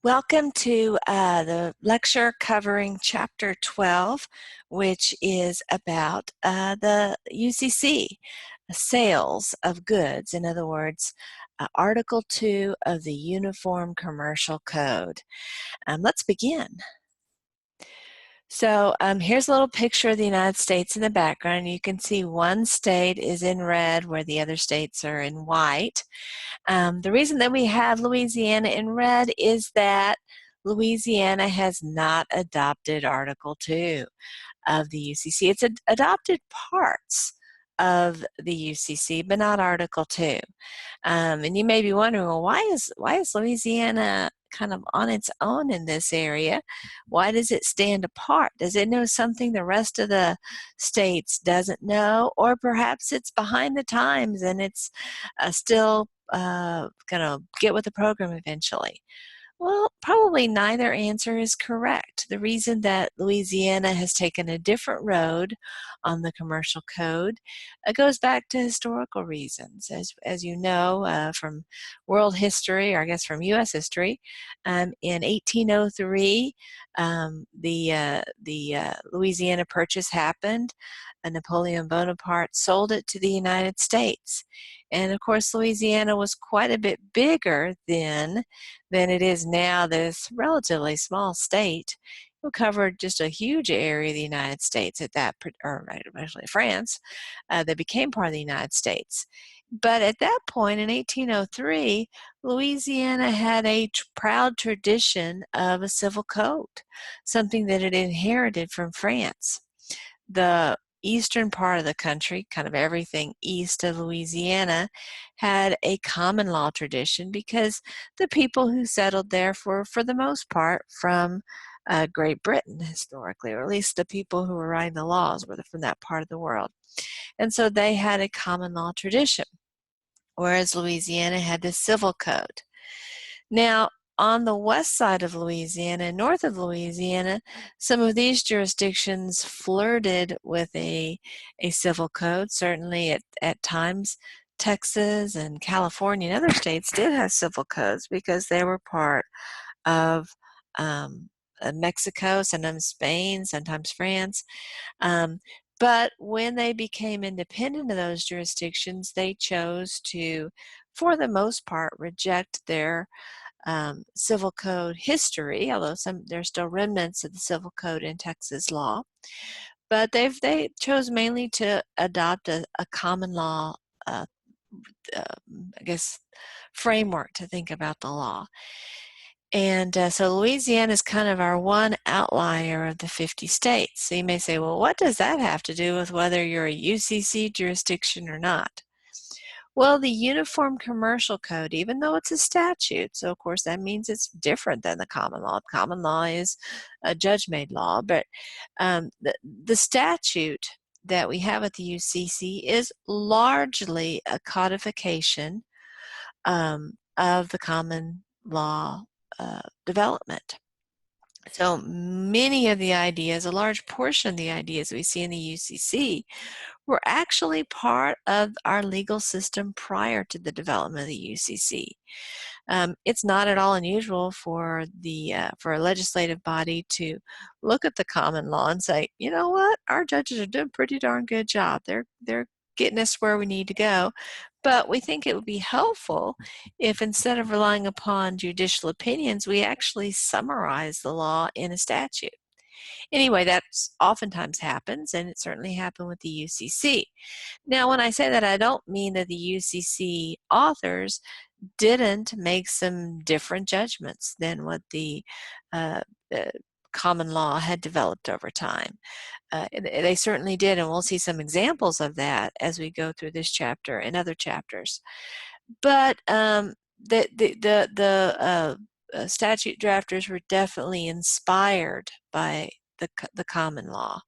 Welcome to the lecture covering Chapter 12, which is about the UCC, sales of goods. In other words, Article 2 of the Uniform Commercial Code. Let's begin. So here's a little picture of the United States in the background. You can see one state is in red where the other states are in white. The reason that we have Louisiana in red is that Louisiana has not adopted Article 2 of the UCC. It's adopted parts of the UCC, but not Article 2. And you may be wondering, well, why is Louisiana kind of on its own in this area? Why does it stand apart? Does it know something the rest of the states doesn't know? Or perhaps it's behind the times and it's still going to get with the program eventually? Well, probably neither answer is correct. The reason that Louisiana has taken a different road on the commercial code goes back to historical reasons. As you know from world history, or I guess from U.S. history, in 1803, the Louisiana Purchase happened. Napoleon Bonaparte sold it to the United States. And of course, Louisiana was quite a bit bigger then than it is now. This relatively small state covered just a huge area of the United States at that, or actually France, that became part of the United States. But at that point in 1803, Louisiana had a proud tradition of a civil code, something that it inherited from France. The eastern part of the country, kind of everything east of Louisiana, had a common law tradition because the people who settled there were, for the most part, from Great Britain historically, or at least the people who were writing the laws were from that part of the world. And so they had a common law tradition, whereas Louisiana had the civil code. Now, on the west side of Louisiana, north of Louisiana, some of these jurisdictions flirted with a civil code. Certainly at times, Texas and California and other states did have civil codes because they were part of Mexico, sometimes Spain, sometimes France. But when they became independent of those jurisdictions, they chose to, for the most part, reject their civil code history, although there's still remnants of the civil code in Texas law. But they chose mainly to adopt a common law, I guess, framework to think about the law. And so Louisiana is kind of our one outlier of the 50 states. So you may say, well, what does that have to do with whether you're a UCC jurisdiction or not? Well, the Uniform Commercial Code, even though it's a statute, so of course that means it's different than the common law. Common law is a judge-made law, but the statute that we have at the UCC is largely a codification of the common law development. So many of the ideas, a large portion of the ideas we see in the UCC were actually part of our legal system prior to the development of the UCC. It's not at all unusual for a legislative body to look at the common law and say, you know what, our judges are doing a pretty darn good job. They're getting us where we need to go. But we think it would be helpful if instead of relying upon judicial opinions, we actually summarize the law in a statute. Anyway, that oftentimes happens, and it certainly happened with the UCC. Now, when I say that, I don't mean that the UCC authors didn't make some different judgments than what the common law had developed over time. They certainly did, and we'll see some examples of that as we go through this chapter and other chapters. But the statute drafters were definitely inspired by the common law.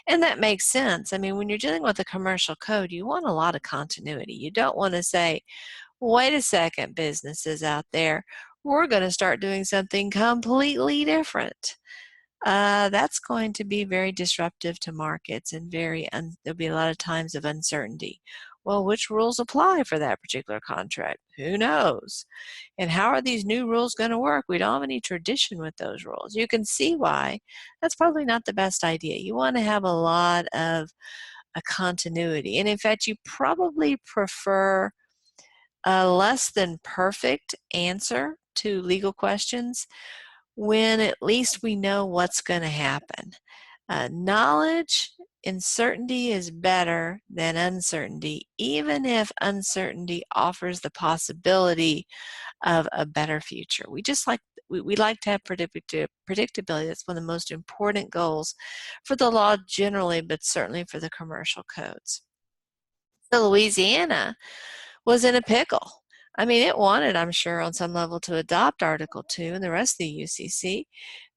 And that makes sense. I mean, when you're dealing with a commercial code, you want a lot of continuity. You don't want to say, wait a second, businesses out there, we're going to start doing something completely different. That's going to be very disruptive to markets and there'll be a lot of times of uncertainty. Well, which rules apply for that particular contract? Who knows? And how are these new rules going to work? We don't have any tradition with those rules. You can see why that's probably not the best idea. You want to have a lot of a continuity. And in fact, you probably prefer a less than perfect answer to legal questions when at least we know what's going to happen. Knowledge and certainty is better than uncertainty, even if uncertainty offers the possibility of a better future. We like to have predictability. That's one of the most important goals for the law generally, but certainly for the commercial codes. So Louisiana was in a pickle. I mean, it wanted, I'm sure, on some level to adopt Article 2 and the rest of the UCC,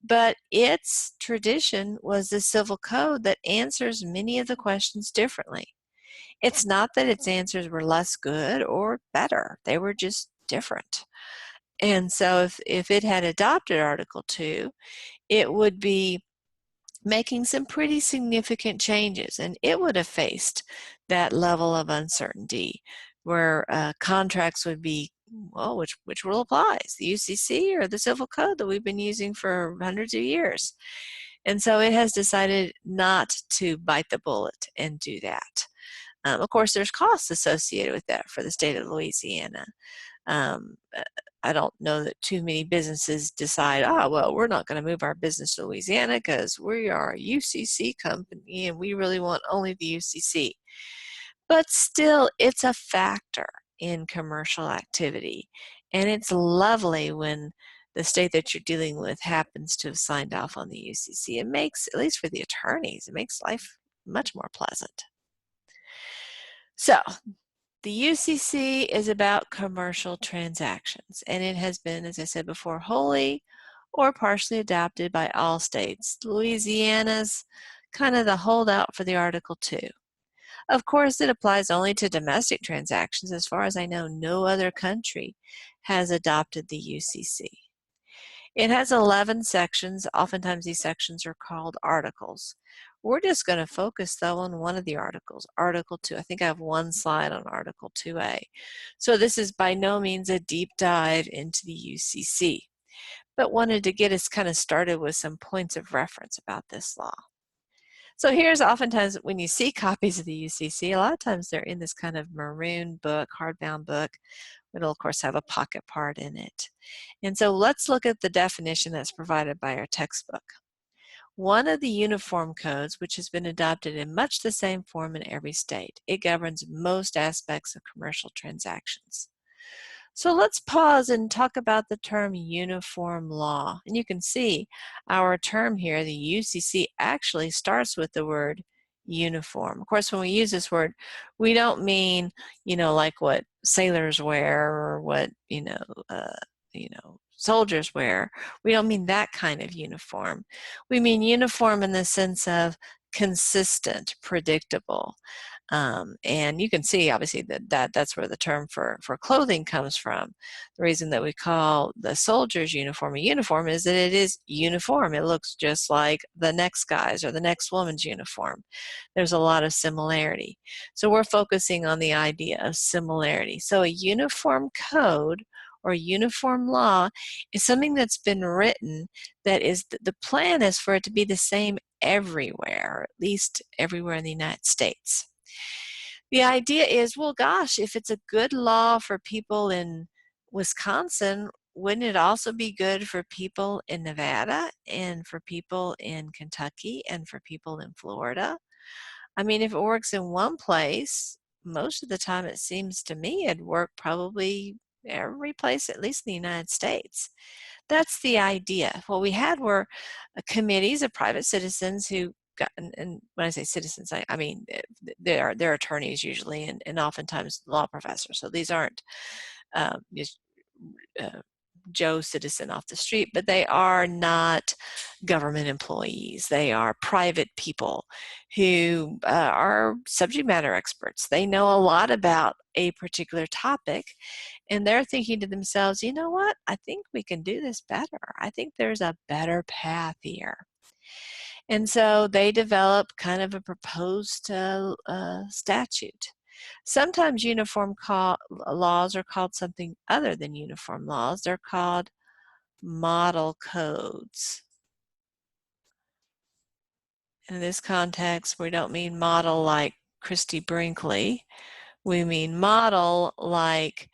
but its tradition was the civil code that answers many of the questions differently. It's not that its answers were less good or better. They were just different. And so if it had adopted Article 2, it would be making some pretty significant changes, and it would have faced that level of uncertainty where contracts would be, well, which rule applies, the UCC or the civil code that we've been using for hundreds of years? And so it has decided not to bite the bullet and do that. Of course, there's costs associated with that for the state of Louisiana. Um, I don't know that too many businesses decide, well, we're not going to move our business to Louisiana because we are a UCC company and we really want only the UCC. But still, it's a factor in commercial activity. And it's lovely when the state that you're dealing with happens to have signed off on the UCC. It makes, at least for the attorneys, it makes life much more pleasant. So, the UCC is about commercial transactions, and it has been, as I said before, wholly or partially adopted by all states. Louisiana's kind of the holdout for the Article 2. Of course, it applies only to domestic transactions. As far as I know, no other country has adopted the UCC. It has 11 sections. Oftentimes these sections are called articles. We're just going to focus, though, on one of the articles, Article 2. I think I have one slide on Article 2A. So this is by no means a deep dive into the UCC, but wanted to get us kind of started with some points of reference about this law. So here's oftentimes when you see copies of the UCC, a lot of times they're in this kind of maroon book, hardbound book. It'll, of course, have a pocket part in it. And so let's look at the definition that's provided by our textbook. One of the uniform codes, which has been adopted in much the same form in every state. It governs most aspects of commercial transactions. So let's pause and talk about the term uniform law. And you can see our term here, the UCC, actually starts with the word uniform. Of course, when we use this word, we don't mean, like what sailors wear or what, soldiers wear. We don't mean that kind of uniform. We mean uniform in the sense of consistent, predictable. And you can see, obviously, that's where the term for clothing comes from. The reason that we call the soldier's uniform a uniform is that it is uniform. It looks just like the next guy's or the next woman's uniform. There's a lot of similarity. So we're focusing on the idea of similarity. So a uniform code or uniform law is something that's been written that is, the plan is for it to be the same everywhere, or at least everywhere in the United States. The idea is, well, gosh, if it's a good law for people in Wisconsin, wouldn't it also be good for people in Nevada and for people in Kentucky and for people in Florida? I mean, if it works in one place, most of the time it seems to me it'd work probably every place, at least in the United States. That's the idea. What we had were committees of private citizens who got, and when I say citizens, I mean they're attorneys usually, and oftentimes law professors. So these aren't just Joe citizen off the street, but they are not government employees. They are private people who are subject matter experts. They know a lot about a particular topic, and they're thinking to themselves, you know what, I think we can do this better. I think there's a better path here. And so they develop kind of a proposed statute. Sometimes uniform laws are called something other than uniform laws. They're called model codes. In this context, we don't mean model like Christy Brinkley. We mean model like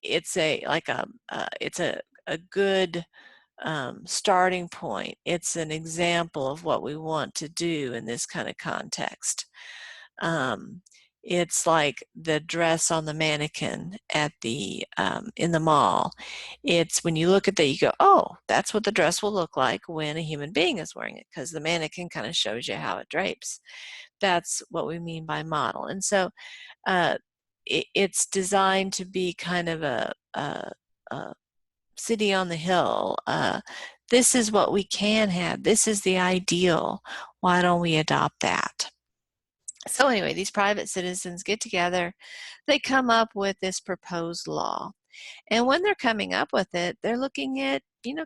it's a good starting point. It's an example of what we want to do in this kind of context. It's like the dress on the mannequin at the in the mall. It's when you look at that, you go, oh, that's what the dress will look like when a human being is wearing it, because the mannequin kind of shows you how it drapes. That's what we mean by model. And so it's designed to be kind of a city on the hill. This is what we can have. This is the ideal. Why don't we adopt that? So anyway, these private citizens get together. They come up with this proposed law. And when they're coming up with it, they're looking at,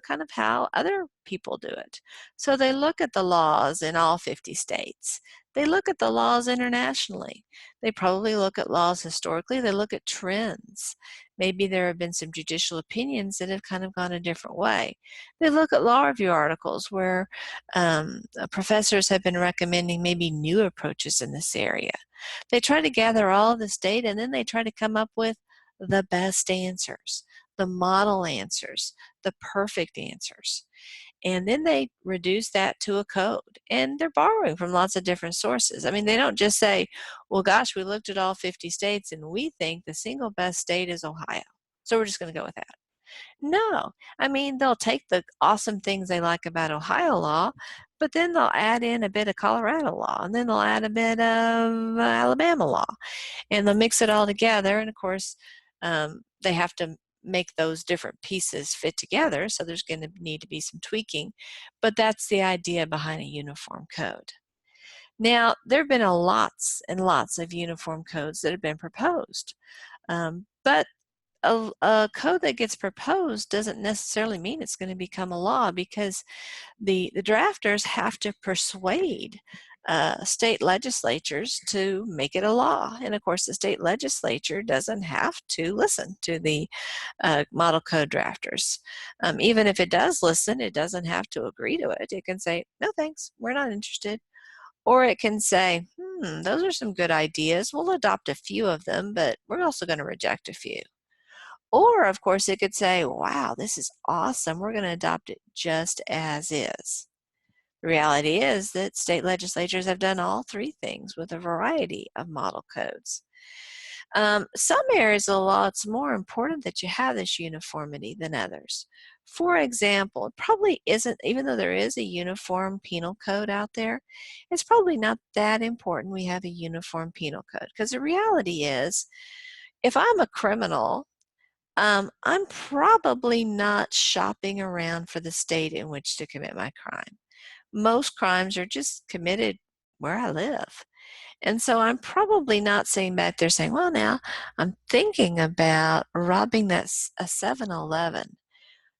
kind of how other people do it. So they look at the laws in all 50 states. They look at the laws internationally. They probably look at laws historically. They look at trends. Maybe there have been some judicial opinions that have kind of gone a different way. They look at law review articles where professors have been recommending maybe new approaches in this area. They try to gather all of this data, and then they try to come up with the best answers, the model answers, the perfect answers. And then they reduce that to a code. And they're borrowing from lots of different sources. I mean, they don't just say, well, gosh, we looked at all 50 states and we think the single best state is Ohio, so we're just going to go with that. No, I mean, they'll take the awesome things they like about Ohio law, but then they'll add in a bit of Colorado law, and then they'll add a bit of Alabama law, and they'll mix it all together. And of course, they have to make those different pieces fit together, so there's going to need to be some tweaking, but that's the idea behind a uniform code. Now, there have been lots and lots of uniform codes that have been proposed, but a code that gets proposed doesn't necessarily mean it's going to become a law, because the drafters have to persuade state legislatures to make it a law. And of course, the state legislature doesn't have to listen to the model code drafters. Even if it does listen, it doesn't have to agree to it. It can say, no thanks, we're not interested. Or it can say, those are some good ideas. We'll adopt a few of them, but we're also going to reject a few. Or, of course, it could say, wow, this is awesome. We're going to adopt it just as is. The reality is that state legislatures have done all three things with a variety of model codes. Some areas of the law, it's more important that you have this uniformity than others. For example, it probably isn't, even though there is a uniform penal code out there, it's probably not that important we have a uniform penal code. Because the reality is, if I'm a criminal, I'm probably not shopping around for the state in which to commit my crime. Most crimes are just committed where I live. And so I'm probably not sitting back there saying, well, now I'm thinking about robbing a 7-Eleven.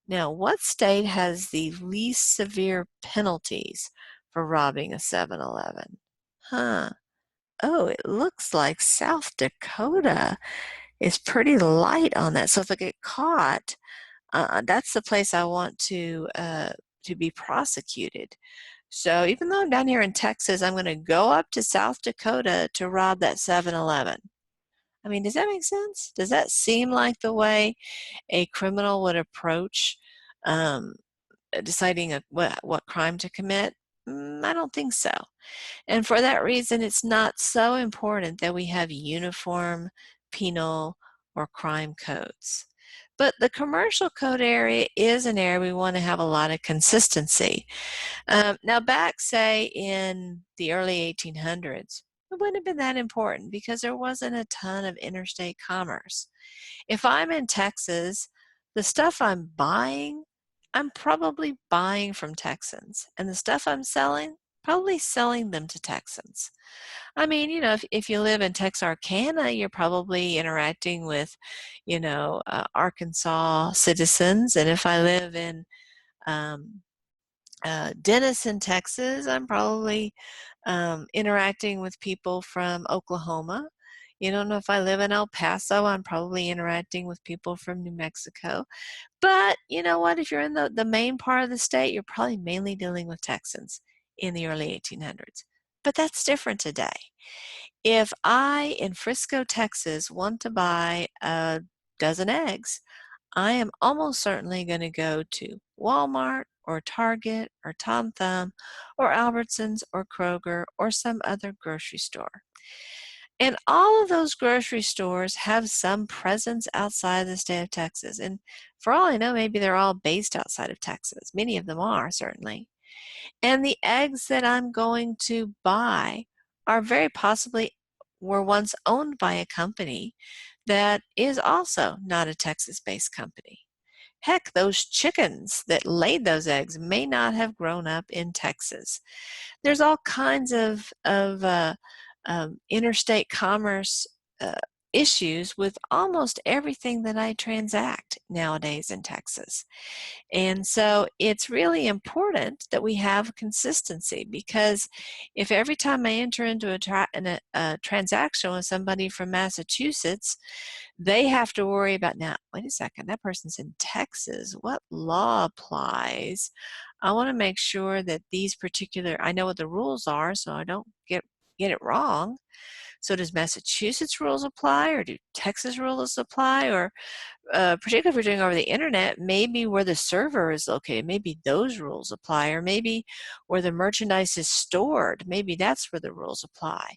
Now, what state has the least severe penalties for robbing a 7-Eleven? Oh, it looks like South Dakota is pretty light on that. So if I get caught, that's the place I want to be prosecuted. So even though I'm down here in Texas, I'm going to go up to South Dakota to rob that 7-Eleven. I mean, does that make sense? Does that seem like the way a criminal would approach deciding what crime to commit? I don't think so. And for that reason, it's not so important that we have uniform penal or crime codes. But the commercial code area is an area we want to have a lot of consistency. Now back, say, in the early 1800s, it wouldn't have been that important because there wasn't a ton of interstate commerce. If I'm in Texas, the stuff I'm buying, I'm probably buying from Texans. And the stuff I'm selling, probably selling them to Texans. I mean, if you live in Texarkana, you're probably interacting with, Arkansas citizens. And if I live in Dennis in Texas, I'm probably interacting with people from Oklahoma. You don't know, if I live in El Paso, I'm probably interacting with people from New Mexico. But you know what? If you're in the main part of the state, you're probably mainly dealing with Texans in the early 1800s. But that's different today. If I, in Frisco, Texas, want to buy a dozen eggs, I am almost certainly going to go to Walmart or Target or Tom Thumb or Albertsons or Kroger or some other grocery store. And all of those grocery stores have some presence outside the state of Texas. And for all I know, maybe they're all based outside of Texas. Many of them are, certainly. And the eggs that I'm going to buy are very possibly were once owned by a company that is also not a Texas-based company. Heck, those chickens that laid those eggs may not have grown up in Texas. There's all kinds of interstate commerce issues with almost everything that I transact nowadays in Texas. And so it's really important that we have consistency, because if every time I enter into a transaction with somebody from Massachusetts, they have to worry about, now, wait a second, that person's in Texas. What law applies? I want to make sure that these particular, I know what the rules are so I don't get it wrong. So does Massachusetts rules apply, or do Texas rules apply? Or particularly if we're doing over the internet, maybe where the server is located, maybe those rules apply, or maybe where the merchandise is stored, maybe that's where the rules apply.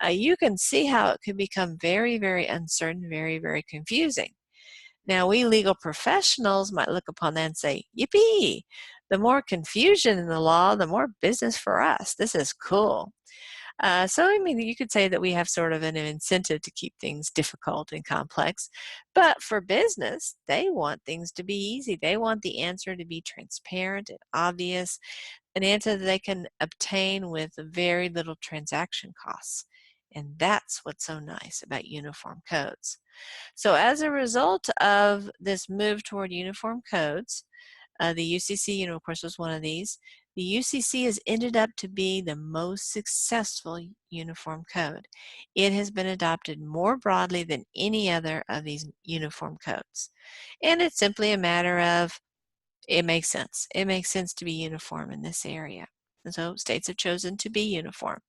You can see how it could become very, very uncertain, very, very confusing. Now, we legal professionals might look upon that and say, yippee, the more confusion in the law, the more business for us. This is cool. So, I mean, you could say that we have sort of an incentive to keep things difficult and complex. But for business, they want things to be easy. They want the answer to be transparent and obvious, an answer that they can obtain with very little transaction costs. And that's what's so nice about uniform codes. So as a result of this move toward uniform codes, the UCC, of course, was one of these. The UCC has ended up to be the most successful uniform code. It has been adopted more broadly than any other of these uniform codes. And it's simply a matter of, it makes sense. It makes sense to be uniform in this area. And so states have chosen to be uniform.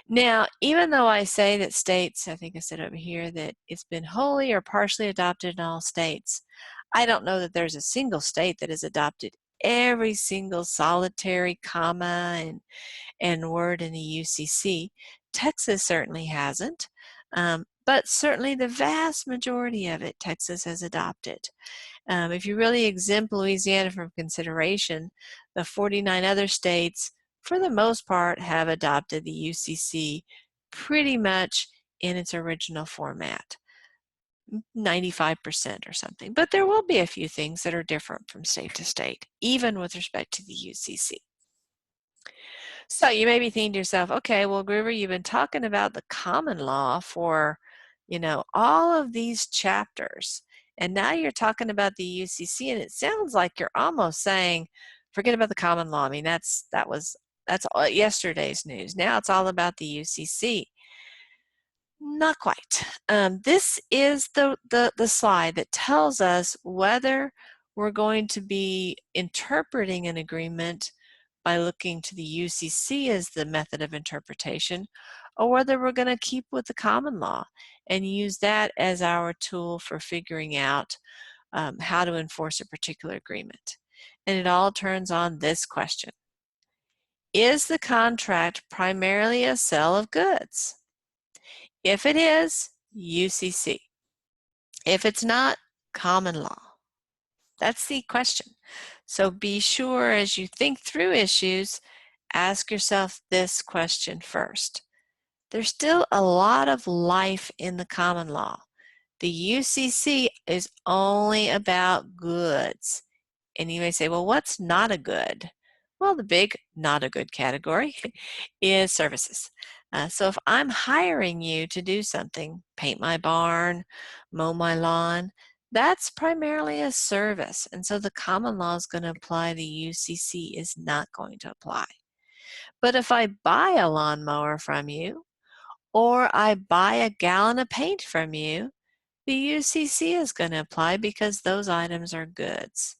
Now, even though I say that states, I think I said over here, that it's been wholly or partially adopted in all states, I don't know that there's a single state that has adopted every single solitary comma and word in the UCC. Texas certainly hasn't, but certainly the vast majority of it, Texas has adopted. If you really exempt Louisiana from consideration, the 49 other states, for the most part, have adopted the UCC pretty much in its original format, 95% or something. But there will be a few things that are different from state to state, even with respect to the UCC. So you may be thinking to yourself, okay, well, Groover, you've been talking about the common law for, all of these chapters. And now you're talking about the UCC, and it sounds like you're almost saying, forget about the common law. I mean, that's all yesterday's news. Now it's all about the UCC. Not quite. This is the slide that tells us whether we're going to be interpreting an agreement by looking to the UCC as the method of interpretation, or whether we're going to keep with the common law and use that as our tool for figuring out how to enforce a particular agreement. And it all turns on this question. Is the contract primarily a sale of goods? If it is, UCC. If it's not, common law. That's the question. So be sure as you think through issues, ask yourself this question first. There's still a lot of life in the common law. The UCC is only about goods. And you may say, well, what's not a good? Well, the big not a good category is services. So if I'm hiring you to do something, paint my barn, mow my lawn, That's primarily a service, and so the common law is going to apply, the UCC is not going to apply. But if I buy a lawnmower from you, or I buy a gallon of paint from you, the UCC is going to apply because those items are goods.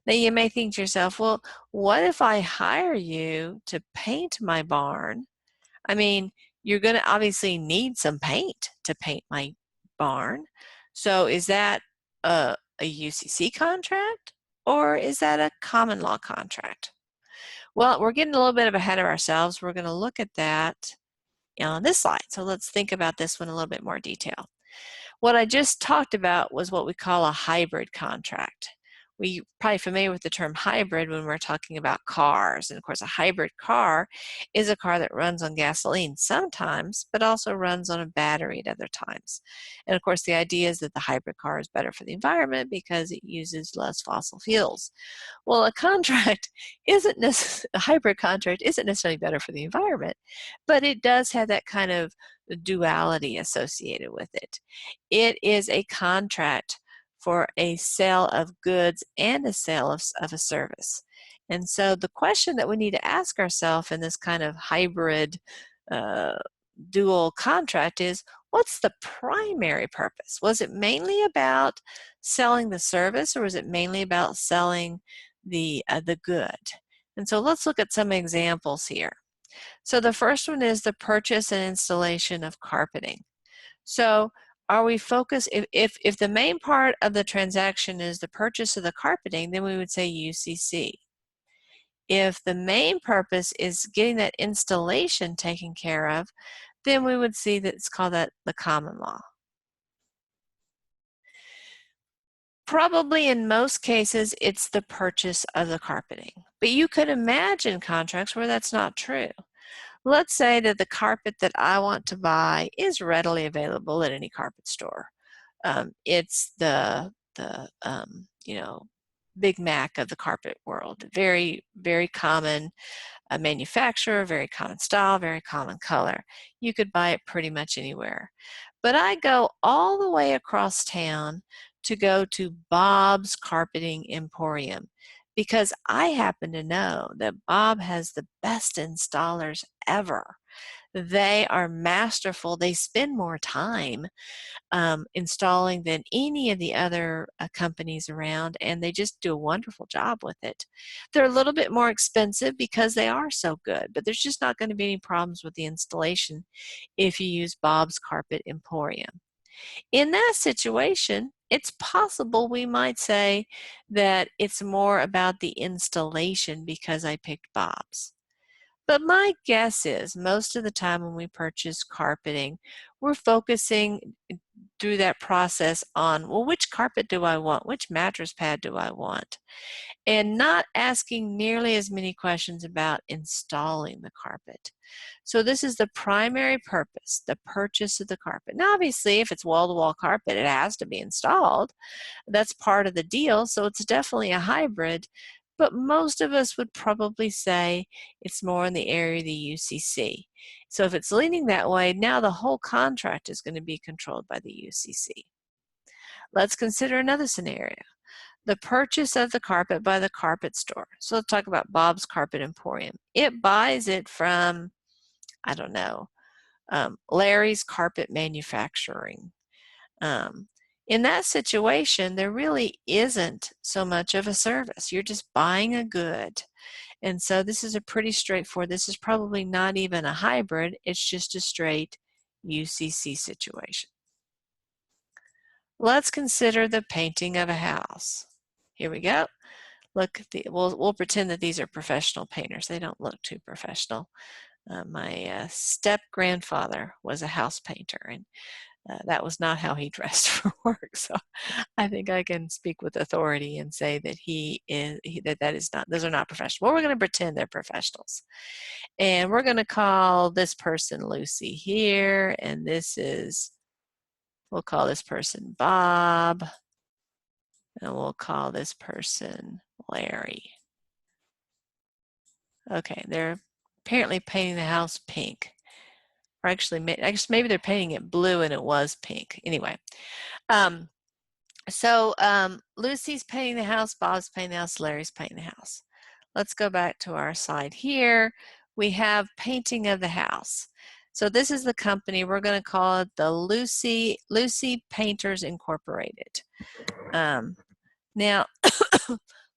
Now you may think to yourself, well, what if I hire you to paint my barn? I mean, you're going to obviously need some paint to paint my barn. So is that a UCC contract or is that a common law contract? Well, we're getting a little bit ahead of ourselves. We're going to look at that on this slide. So let's think about this one in a little bit more detail. What I just talked about was what we call a hybrid contract. We're probably familiar with the term hybrid when we're talking about cars. And of course, a hybrid car is a car that runs on gasoline sometimes, but also runs on a battery at other times. And of course, the idea is that the hybrid car is better for the environment because it uses less fossil fuels. Well, a contract isn't necessarily, a hybrid contract isn't necessarily better for the environment, but it does have that kind of duality associated with it. It is a contract for a sale of goods and a sale of a service. And so the question that we need to ask ourselves in this kind of hybrid uh, dual contract is, what's the primary purpose? Was it mainly about selling the service, or was it mainly about selling the good? And so let's look at some examples here. So the first one is the purchase and installation of carpeting. So are we focused, if the main part of the transaction is the purchase of the carpeting, then we would say UCC. If the main purpose is getting that installation taken care of, then we would see that it's called that the common law. Probably in most cases, it's the purchase of the carpeting. But you could imagine contracts where that's not true. Let's say that the carpet that I want to buy is readily available at any carpet store. It's the you know, Big Mac of the carpet world. Very, very common manufacturer, very common style, very common color. You could buy it pretty much anywhere. But I go all the way across town to go to Bob's Carpeting Emporium because I happen to know that Bob has the best installers ever. They are masterful. They spend more time installing than any of the other companies around, and they just do a wonderful job with it. They're a little bit more expensive because they are so good, but there's just not going to be any problems with the installation if you use Bob's Carpet Emporium. In that situation, it's possible we might say that it's more about the installation because I picked Bob's. But my guess is most of the time when we purchase carpeting, we're focusing through that process on, well, which carpet do I want? Which mattress pad do I want? And not asking nearly as many questions about installing the carpet. So this is the primary purpose, the purchase of the carpet. Now, obviously, if it's wall-to-wall carpet, it has to be installed. That's part of the deal, so it's definitely a hybrid. But most of us would probably say it's more in the area of the UCC. So if it's leaning that way, now the whole contract is going to be controlled by the UCC. Let's consider another scenario. The purchase of the carpet by the carpet store. So let's talk about Bob's Carpet Emporium. It buys it from, I don't know, Larry's Carpet Manufacturing. In that situation, there really isn't so much of a service. You're just buying a good. And so this is a pretty straightforward, this is probably not even a hybrid, it's just a straight UCC situation. Let's consider the painting of a house. Here we go. Look, we'll pretend that these are professional painters. They don't look too professional. My step-grandfather was a house painter, and that was not how he dressed for work. So I think I can speak with authority and say that that is not, those are not professional. Well, we're going to pretend they're professionals. And we're going to call this person Lucy here, and we'll call this person Bob, and we'll call this person Larry. Okay, they're apparently painting the house pink. Or actually, maybe they're painting it blue and it was pink. Anyway, So Lucy's painting the house, Bob's painting the house, Larry's painting the house. Let's go back to our slide here. We have painting of the house. So this is the company. We're going to call it the Lucy Painters Incorporated. Now,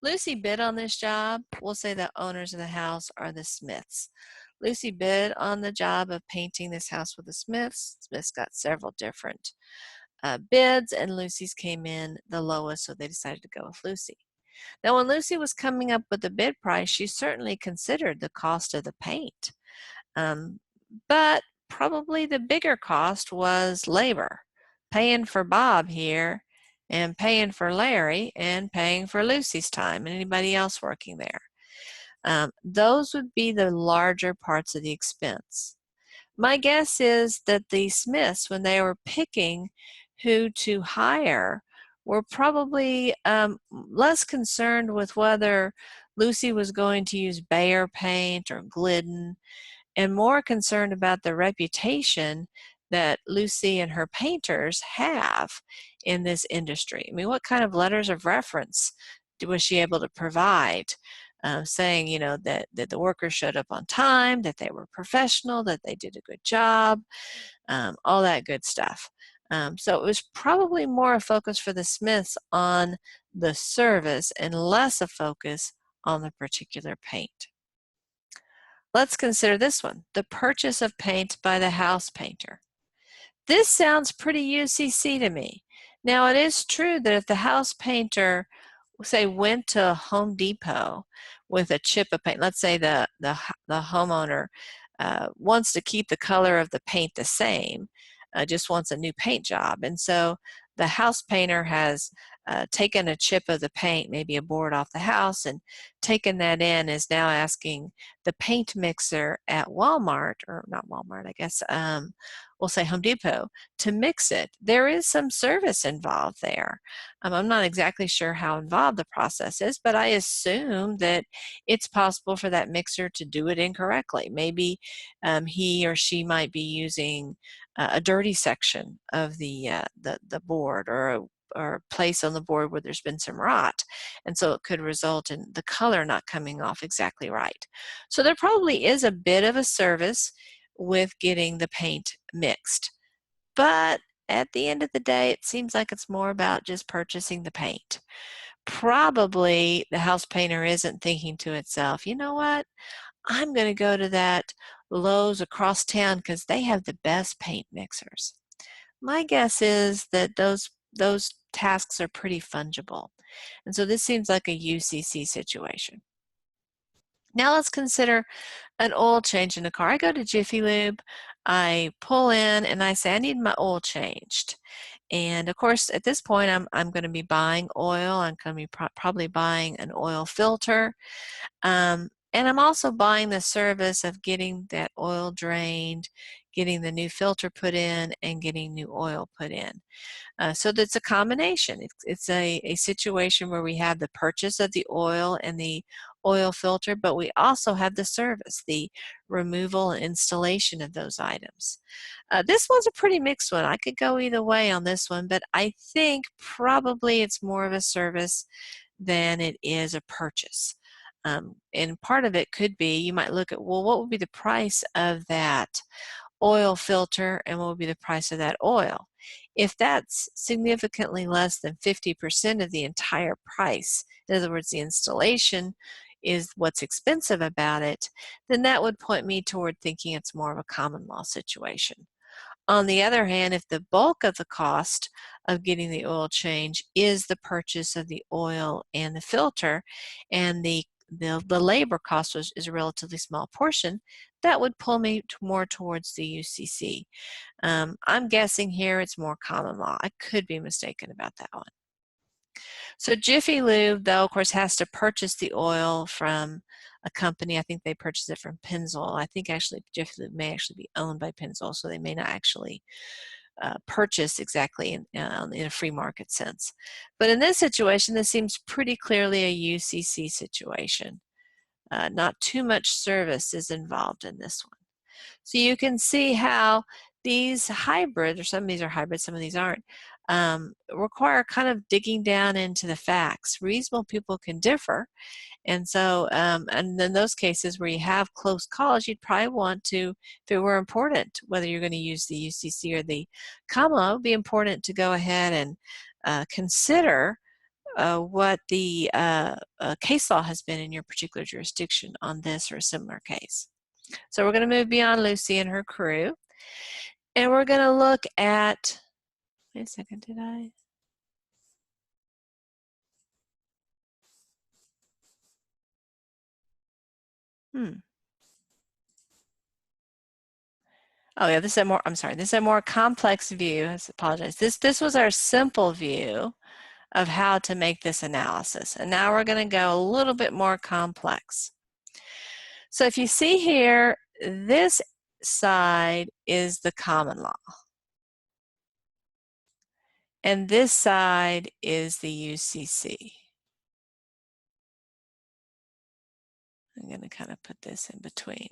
Lucy bid on this job. We'll say the owners of the house are the Smiths. Lucy bid on the job of painting this house with the Smiths. Smiths got several different bids, and Lucy's came in the lowest, so they decided to go with Lucy. Now, when Lucy was coming up with the bid price, she certainly considered the cost of the paint. But probably the bigger cost was labor, paying for Bob here and paying for Larry and paying for Lucy's time and anybody else working there. Those would be the larger parts of the expense. My guess is that the Smiths, when they were picking who to hire, were probably less concerned with whether Lucy was going to use Behr paint or Glidden, and more concerned about the reputation that Lucy and her painters have in this industry. I mean, what kind of letters of reference was she able to provide? Saying, you know, that the workers showed up on time, that they were professional, that they did a good job, all that good stuff. So it was probably more a focus for the Smiths on the service and less a focus on the particular paint. Let's consider this one, the purchase of paint by the house painter. This sounds pretty UCC to me. Now, it is true that if the house painter, say, went to Home Depot with a chip of paint, let's say the homeowner wants to keep the color of the paint the same, just wants a new paint job, and so the house painter has taken a chip of the paint, maybe a board off the house, and taken that in, is now asking the paint mixer at Walmart, or not Walmart, I guess, we'll say Home Depot, to mix it. There is some service involved there. I'm not exactly sure how involved the process is, but I assume that it's possible for that mixer to do it incorrectly. Maybe he or she might be using a dirty section of the board, or a place on the board where there's been some rot, and so it could result in the color not coming off exactly right. So there probably is a bit of a service with getting the paint mixed, but at the end of the day, it seems like it's more about just purchasing the paint. Probably the house painter isn't thinking to itself, you know what, I'm going to go to that Lowe's across town because they have the best paint mixers. My guess is that those tasks are pretty fungible. And so this seems like a UCC situation. Now let's consider an oil change in a car. I go to Jiffy Lube, I pull in and I say, I need my oil changed. And of course, at this point, I'm going to be buying oil. I'm going to be probably buying an oil filter. And I'm also buying the service of getting that oil drained, getting the new filter put in, and getting new oil put in. So that's a combination. It's a situation where we have the purchase of the oil and the oil filter, but we also have the service, the removal and installation of those items. This one's a pretty mixed one. I could go either way on this one, but I think probably it's more of a service than it is a purchase. And part of it could be, you might look at, well, what would be the price of that oil filter and what would be the price of that oil? If that's significantly less than 50% of the entire price, in other words, the installation is what's expensive about it, then that would point me toward thinking it's more of a common law situation. On the other hand, if the bulk of the cost of getting the oil change is the purchase of the oil and the filter, and the labor cost is a relatively small portion, that would pull me more towards the UCC. I'm guessing here it's more common law. I could be mistaken about that one. So Jiffy Lube, though, of course, has to purchase the oil from a company. I think they purchase it from Pennzoil. I think actually Jiffy Lube may actually be owned by Pennzoil, so they may not actually purchase exactly in a free market sense. But in this situation, this seems pretty clearly a UCC situation. Not too much service is involved in this one. So you can see how these hybrids, or some of these are hybrids, some of these aren't, require kind of digging down into the facts. Reasonable people can differ. And so, and in those cases where you have close calls, you'd probably want to, if it were important, whether you're going to use the UCC or the Common Law, it would be important to go ahead and consider what the case law has been in your particular jurisdiction on this or a similar case. So we're going to move beyond Lucy and her crew, and we're going to look at, wait a second, did I? Oh yeah, this is a more, I'm sorry, this is a more complex view. I apologize. This was our simple view of how to make this analysis. And now we're going to go a little bit more complex. So if you see here, this side is the common law. And this side is the UCC. I'm going to kind of put this in between.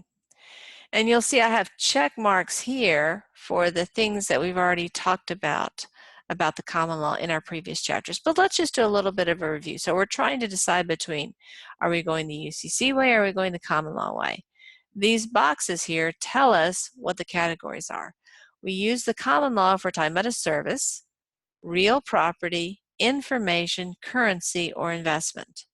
And you'll see I have check marks here for the things that we've already talked about the common law in our previous chapters. But let's just do a little bit of a review. So we're trying to decide between, are we going the UCC way or are we going the common law way? These boxes here tell us what the categories are. We use the common law if we're talking about a service, real property, information, currency, or investment.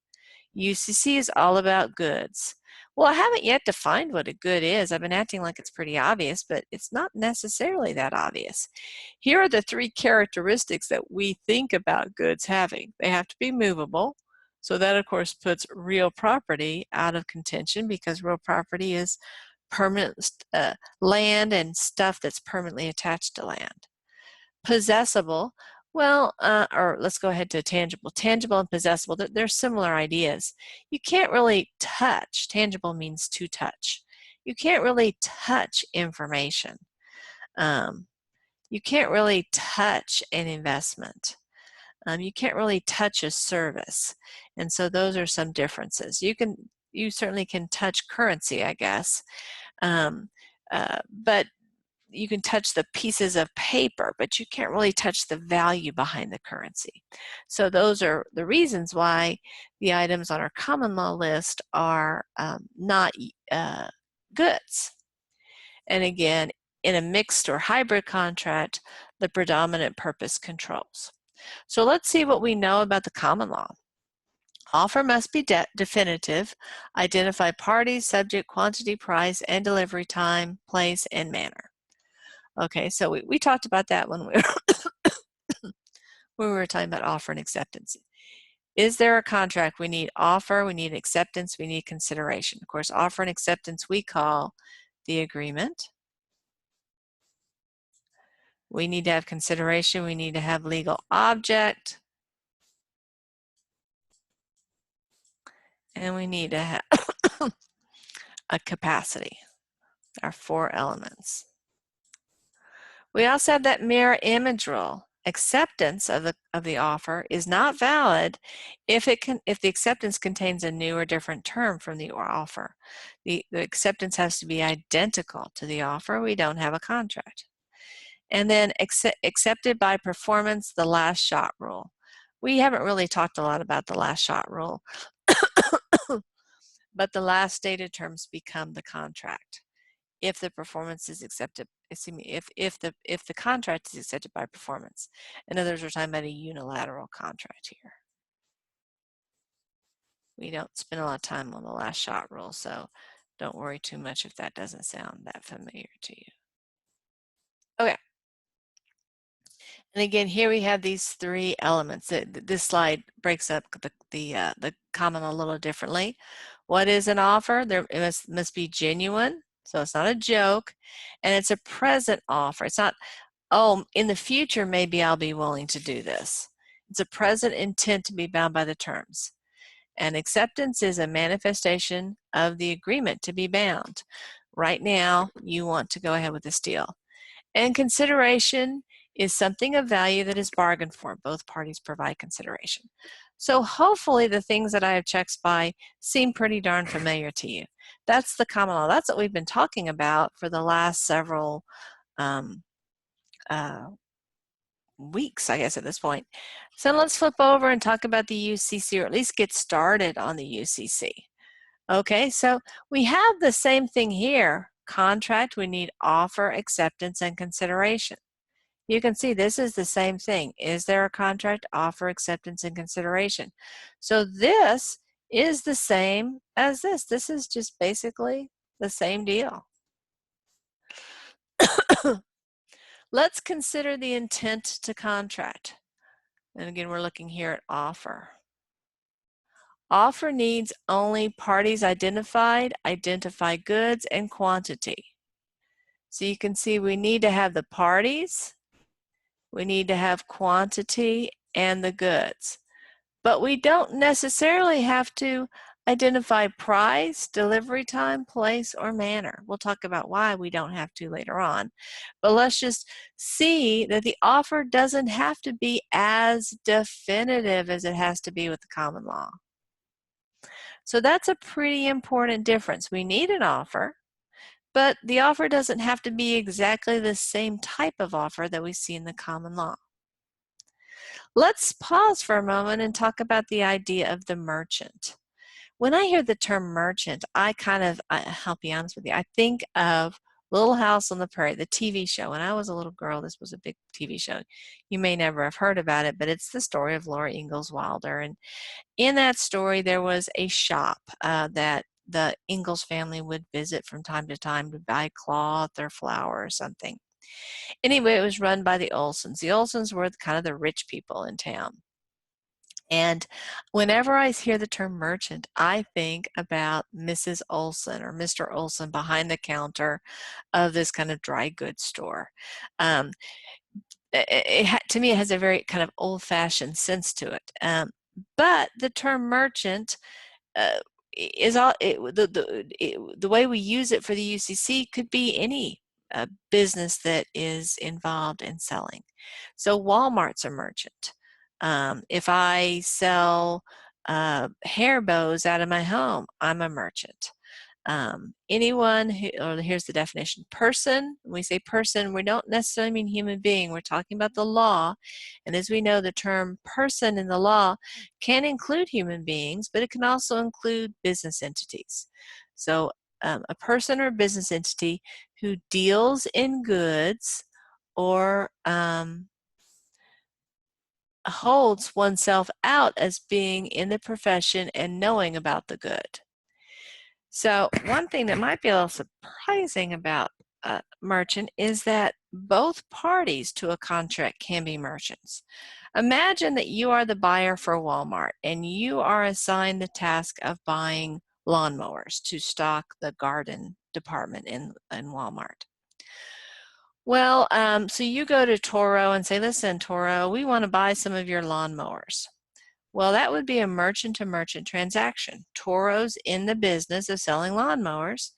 UCC is all about goods. Well, I haven't yet defined what a good is. I've been acting like it's pretty obvious, but it's not necessarily that obvious. Here are the three characteristics that we think about goods having. They have to be movable. So that, of course, puts real property out of contention because real property is permanent land and stuff that's permanently attached to land. Possessible, well, or let's go ahead to tangible. Tangible and possessible, they're similar ideas. You can't really touch. Tangible means to touch. You can't really touch information. You can't really touch an investment. You can't really touch a service. And so those are some differences. You certainly can touch currency, I guess. But you can touch the pieces of paper, but you can't really touch the value behind the currency. So those are the reasons why the items on our common law list are not goods. And again, in a mixed or hybrid contract, the predominant purpose controls. So let's see what we know about the common law. Offer must be definitive, identify parties, subject, quantity, price, and delivery time, place, and manner. Okay, so we talked about that when we were talking about offer and acceptance. Is there a contract? We need offer, we need acceptance, we need consideration. Of course, offer and acceptance we call the agreement. We need to have consideration, we need to have legal object, and we need to have a capacity, our four elements. We also have that mirror image rule. Acceptance of the offer is not valid if the acceptance contains a new or different term from the offer. The acceptance has to be identical to the offer. We don't have a contract. And then accepted by performance, the last shot rule. We haven't really talked a lot about the last shot rule, but the last stated terms become the contract if the performance is accepted. Excuse me, if the contract is accepted by performance. In other words, we're talking about a unilateral contract here. We don't spend a lot of time on the last shot rule, so don't worry too much if that doesn't sound that familiar to you. Okay. And again, here we have these three elements. This slide breaks up the common a little differently. What is an offer? It must be genuine, so it's not a joke, and it's a present offer. It's not, oh, in the future maybe I'll be willing to do this. It's a present intent to be bound by the terms. And acceptance is a manifestation of the agreement to be bound. Right now, you want to go ahead with this deal. And consideration is something of value that is bargained for. Both parties provide consideration. So hopefully the things that I have checked by seem pretty darn familiar to you. That's the common law. That's what we've been talking about for the last several weeks, I guess, at this point. So let's flip over and talk about the UCC, or at least get started on the UCC. Okay, so we have the same thing here. Contract, we need offer, acceptance, and consideration. You can see this is the same thing. Is there a contract, offer, acceptance, and consideration? So this is the same as this. This is just basically the same deal. Let's consider the intent to contract. And again, we're looking here at offer. Offer needs only parties identified, identify goods, and quantity. So you can see we need to have the parties, we need to have quantity, and the goods. But we don't necessarily have to identify price, delivery time, place, or manner. We'll talk about why we don't have to later on. But let's just see that the offer doesn't have to be as definitive as it has to be with the common law. So that's a pretty important difference. We need an offer, but the offer doesn't have to be exactly the same type of offer that we see in the common law. Let's pause for a moment and talk about the idea of the merchant. When I hear the term merchant, I'll be honest with you, I think of Little House on the Prairie, the TV show. When I was a little girl, this was a big TV show. You may never have heard about it, but it's the story of Laura Ingalls Wilder. And in that story, there was a shop that the Ingalls family would visit from time to time to buy cloth or flour or something. Anyway, it was run by the Olsons. The Olsons were kind of the rich people in town. And whenever I hear the term merchant, I think about Mrs. Olson or Mr. Olson behind the counter of this kind of dry goods store. To me, it has a very kind of old-fashioned sense to it. But the term merchant is the way we use it for the UCC could be any business that is involved in selling. So Walmart's a merchant. If I sell hair bows out of my home, I'm a merchant. Anyone who, or here's the definition, person, when we say person, we don't necessarily mean human being, we're talking about the law. And as we know, the term person in the law can include human beings, but it can also include business entities. So a person or business entity who deals in goods or holds oneself out as being in the profession and knowing about the good. So one thing that might be a little surprising about merchant is that both parties to a contract can be merchants. Imagine that you are the buyer for Walmart and you are assigned the task of buying lawnmowers to stock the garden department in Walmart. Well, so you go to Toro and say, listen, Toro, we want to buy some of your lawnmowers. Well, that would be a merchant-to-merchant transaction. Toro's in the business of selling lawnmowers,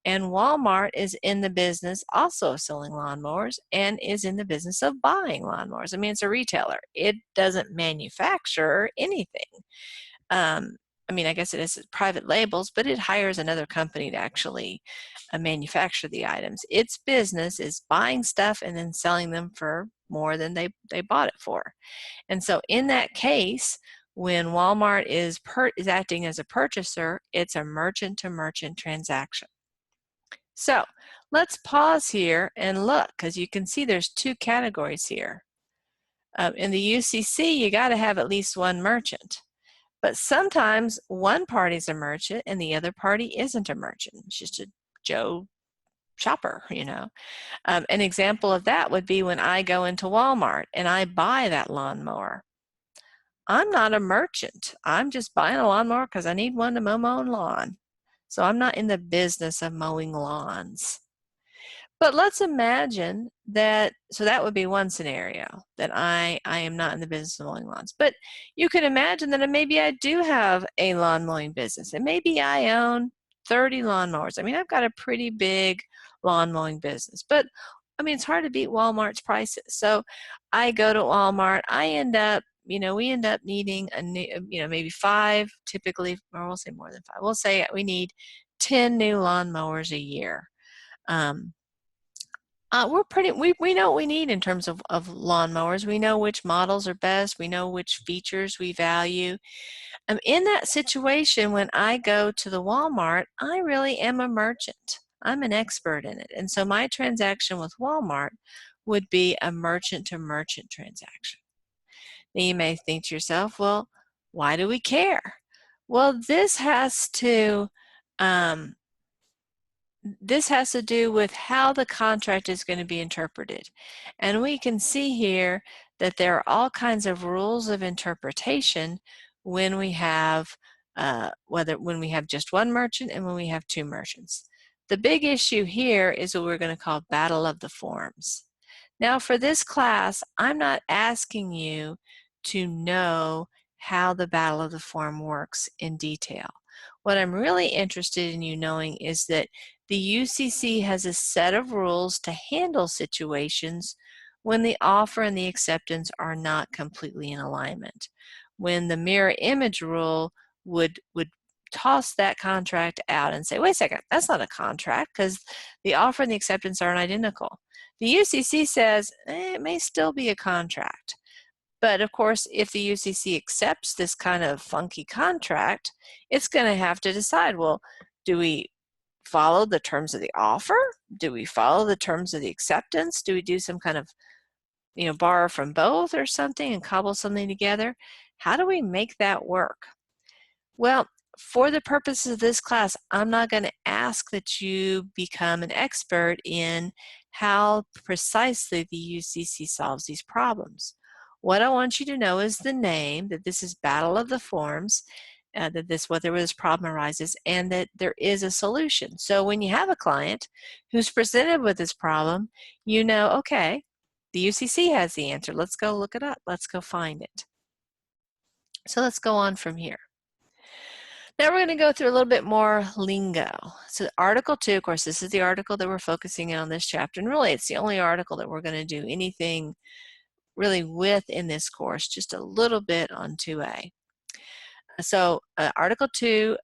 and Walmart is in the business also of selling lawnmowers and is in the business of buying lawnmowers. I mean, it's a retailer. It doesn't manufacture anything. I mean, I guess it is private labels, but it hires another company to actually manufacture the items. Its business is buying stuff and then selling them for more than they bought it for. And so in that case, when Walmart is acting as a purchaser, it's a merchant-to-merchant transaction. So let's pause here and look, because you can see there's two categories here. In the UCC, you got to have at least one merchant. But sometimes one party's a merchant and the other party isn't a merchant. It's just a Joe shopper, you know. An example of that would be when I go into Walmart and I buy that lawnmower. I'm not a merchant. I'm just buying a lawnmower because I need one to mow my own lawn. So I'm not in the business of mowing lawns. But let's imagine that, so that would be one scenario, that I am not in the business of mowing lawns. But you could imagine that maybe I do have a lawn mowing business, and maybe I own 30 lawnmowers. I mean, I've got a pretty big lawn mowing business, but I mean, it's hard to beat Walmart's prices. So I go to Walmart, we end up needing maybe 5 typically, or we'll say more than 5. We'll say we need 10 new lawnmowers a year. We know what we need in terms of lawnmowers. We know which models are best. We know which features we value. In that situation, when I go to the Walmart, I really am a merchant. I'm an expert in it. And so my transaction with Walmart would be a merchant-to-merchant transaction. Now you may think to yourself, well, why do we care? Well, um, this has to do with how the contract is going to be interpreted. And we can see here that there are all kinds of rules of interpretation when we have when we have just one merchant and when we have two merchants. The big issue here is what we're going to call battle of the forms. Now for this class, I'm not asking you to know how the battle of the form works in detail. What I'm really interested in you knowing is that the UCC has a set of rules to handle situations when the offer and the acceptance are not completely in alignment. When the mirror image rule would toss that contract out and say, wait a second, that's not a contract because the offer and the acceptance aren't identical. The UCC says it may still be a contract. But of course, if the UCC accepts this kind of funky contract, it's going to have to decide, well, do we follow the terms of the offer? Do we follow the terms of the acceptance? Do we do some kind of, borrow from both or something and cobble something together? How do we make that work? Well, for the purposes of this class, I'm not going to ask that you become an expert in how precisely the UCC solves these problems. What I want you to know is the name, that this is Battle of the Forms, whether this problem arises, and that there is a solution. So when you have a client who's presented with this problem, you know, okay, the UCC has the answer. Let's go look it up. Let's go find it. So let's go on from here. Now we're going to go through a little bit more lingo. So Article 2, of course, this is the article that we're focusing on this chapter, and really it's the only article that we're going to do anything really with in this course, just a little bit on 2A. So Article 2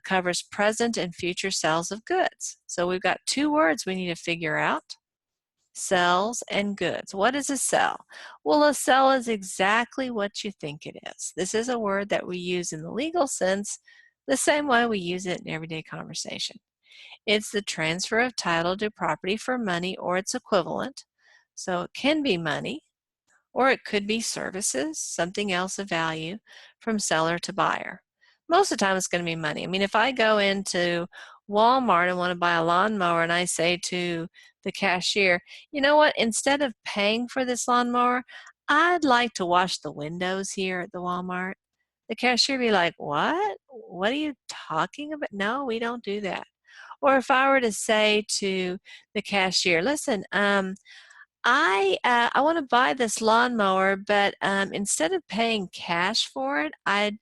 covers present and future sales of goods. So we've got two words we need to figure out: sales and goods. What is a sell? Well, a sell is exactly what you think it is. This is a word that we use in the legal sense the same way we use it in everyday conversation. It's the transfer of title to property for money or its equivalent. So it can be money, or it could be services, something else of value, from seller to buyer. Most of the time it's going to be money. I mean, if I go into Walmart and want to buy a lawnmower and I say to the cashier, you know what, instead of paying for this lawnmower, I'd like to wash the windows here at the Walmart. The cashier would be like, what? What are you talking about? No, we don't do that. Or if I were to say to the cashier, listen, I want to buy this lawnmower, but instead of paying cash for it, I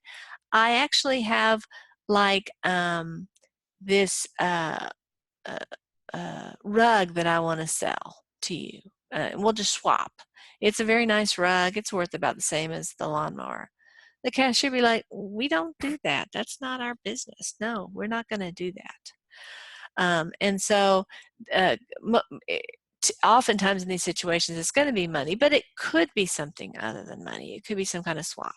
actually have like this rug that I want to sell to you. We'll just swap. It's a very nice rug. It's worth about the same as the lawnmower. The cashier be like, we don't do that. That's not our business. No, we're not going to do that. And so oftentimes in these situations, it's going to be money, but it could be something other than money. It could be some kind of swap.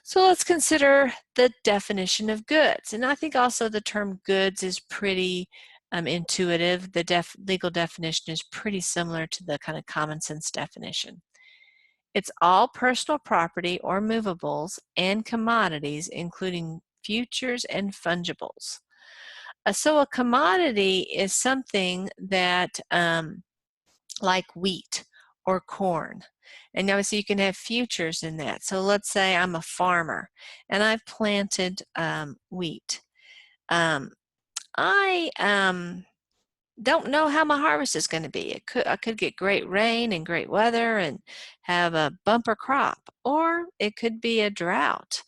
So let's consider the definition of goods. And I think also the term goods is pretty intuitive. The legal definition is pretty similar to the kind of common sense definition. It's all personal property or movables and commodities, including futures and fungibles. So a commodity is something that like wheat or corn. And obviously you can have futures in that. So let's say I'm a farmer and I've planted wheat. I don't know how my harvest is going to be. I could get great rain and great weather and have a bumper crop, or it could be a drought.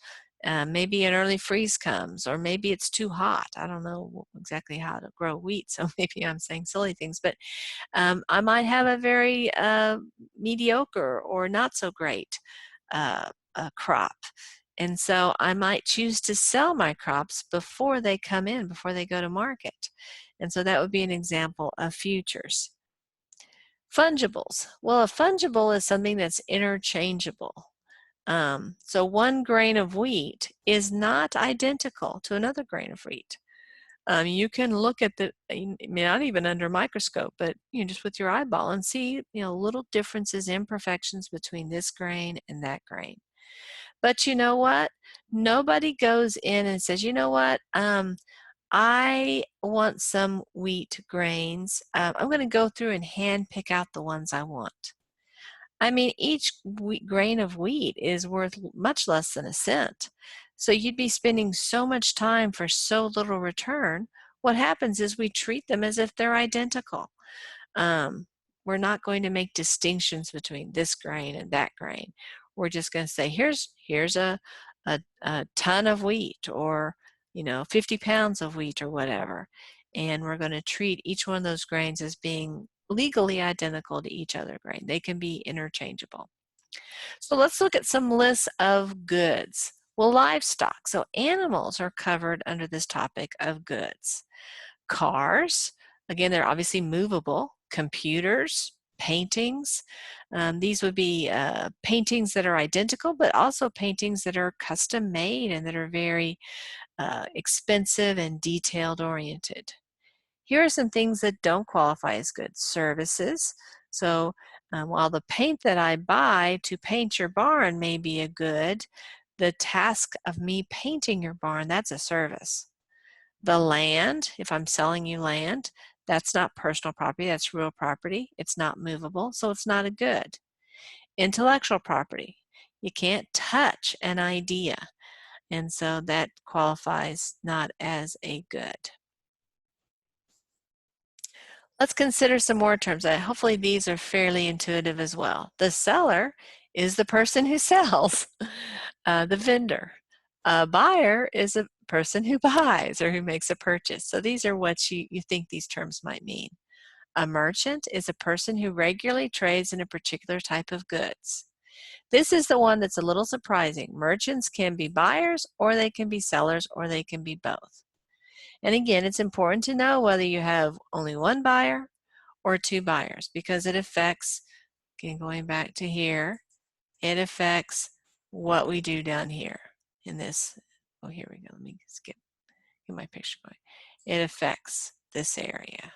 Maybe an early freeze comes, or maybe it's too hot. I don't know exactly how to grow wheat, so maybe I'm saying silly things, but I might have a very mediocre or not so great crop. And so I might choose to sell my crops before they come in, before they go to market. And so that would be an example of futures. Fungibles. Well, a fungible is something that's interchangeable. So one grain of wheat is not identical to another grain of wheat. You can look at not even under a microscope, but just with your eyeball and see, little differences, imperfections between this grain and that grain. But you know what? Nobody goes in and says, you know what? I want some wheat grains. I'm going to go through and hand pick out the ones I want. I mean, each grain of wheat is worth much less than a cent. So you'd be spending so much time for so little return. What happens is we treat them as if they're identical. We're not going to make distinctions between this grain and that grain. We're just going to say, here's a ton of wheat, or 50 pounds of wheat or whatever. And we're going to treat each one of those grains as being legally identical to each other grain. They can be interchangeable. So let's look at some lists of goods. Well, livestock. So animals are covered under this topic of goods. Cars, again, they're obviously movable. Computers, paintings. These would be paintings that are identical, but also paintings that are custom made and that are very expensive and detailed oriented. Here are some things that don't qualify as goods. Services. So while the paint that I buy to paint your barn may be a good, the task of me painting your barn, that's a service. The land, if I'm selling you land, that's not personal property, that's real property. It's not movable, so it's not a good. Intellectual property, you can't touch an idea, and so that qualifies not as a good. Let's consider some more terms. Hopefully these are fairly intuitive as well. The seller is the person who sells, the vendor. A buyer is a person who buys or who makes a purchase. So these are what you think these terms might mean. A merchant is a person who regularly trades in a particular type of goods. This is the one that's a little surprising. Merchants can be buyers, or they can be sellers, or they can be both. And again, it's important to know whether you have only one buyer or two buyers, because it affects, again, going back to here, it affects what we do down here in this. Oh, here we go. Let me get my picture going. It affects this area.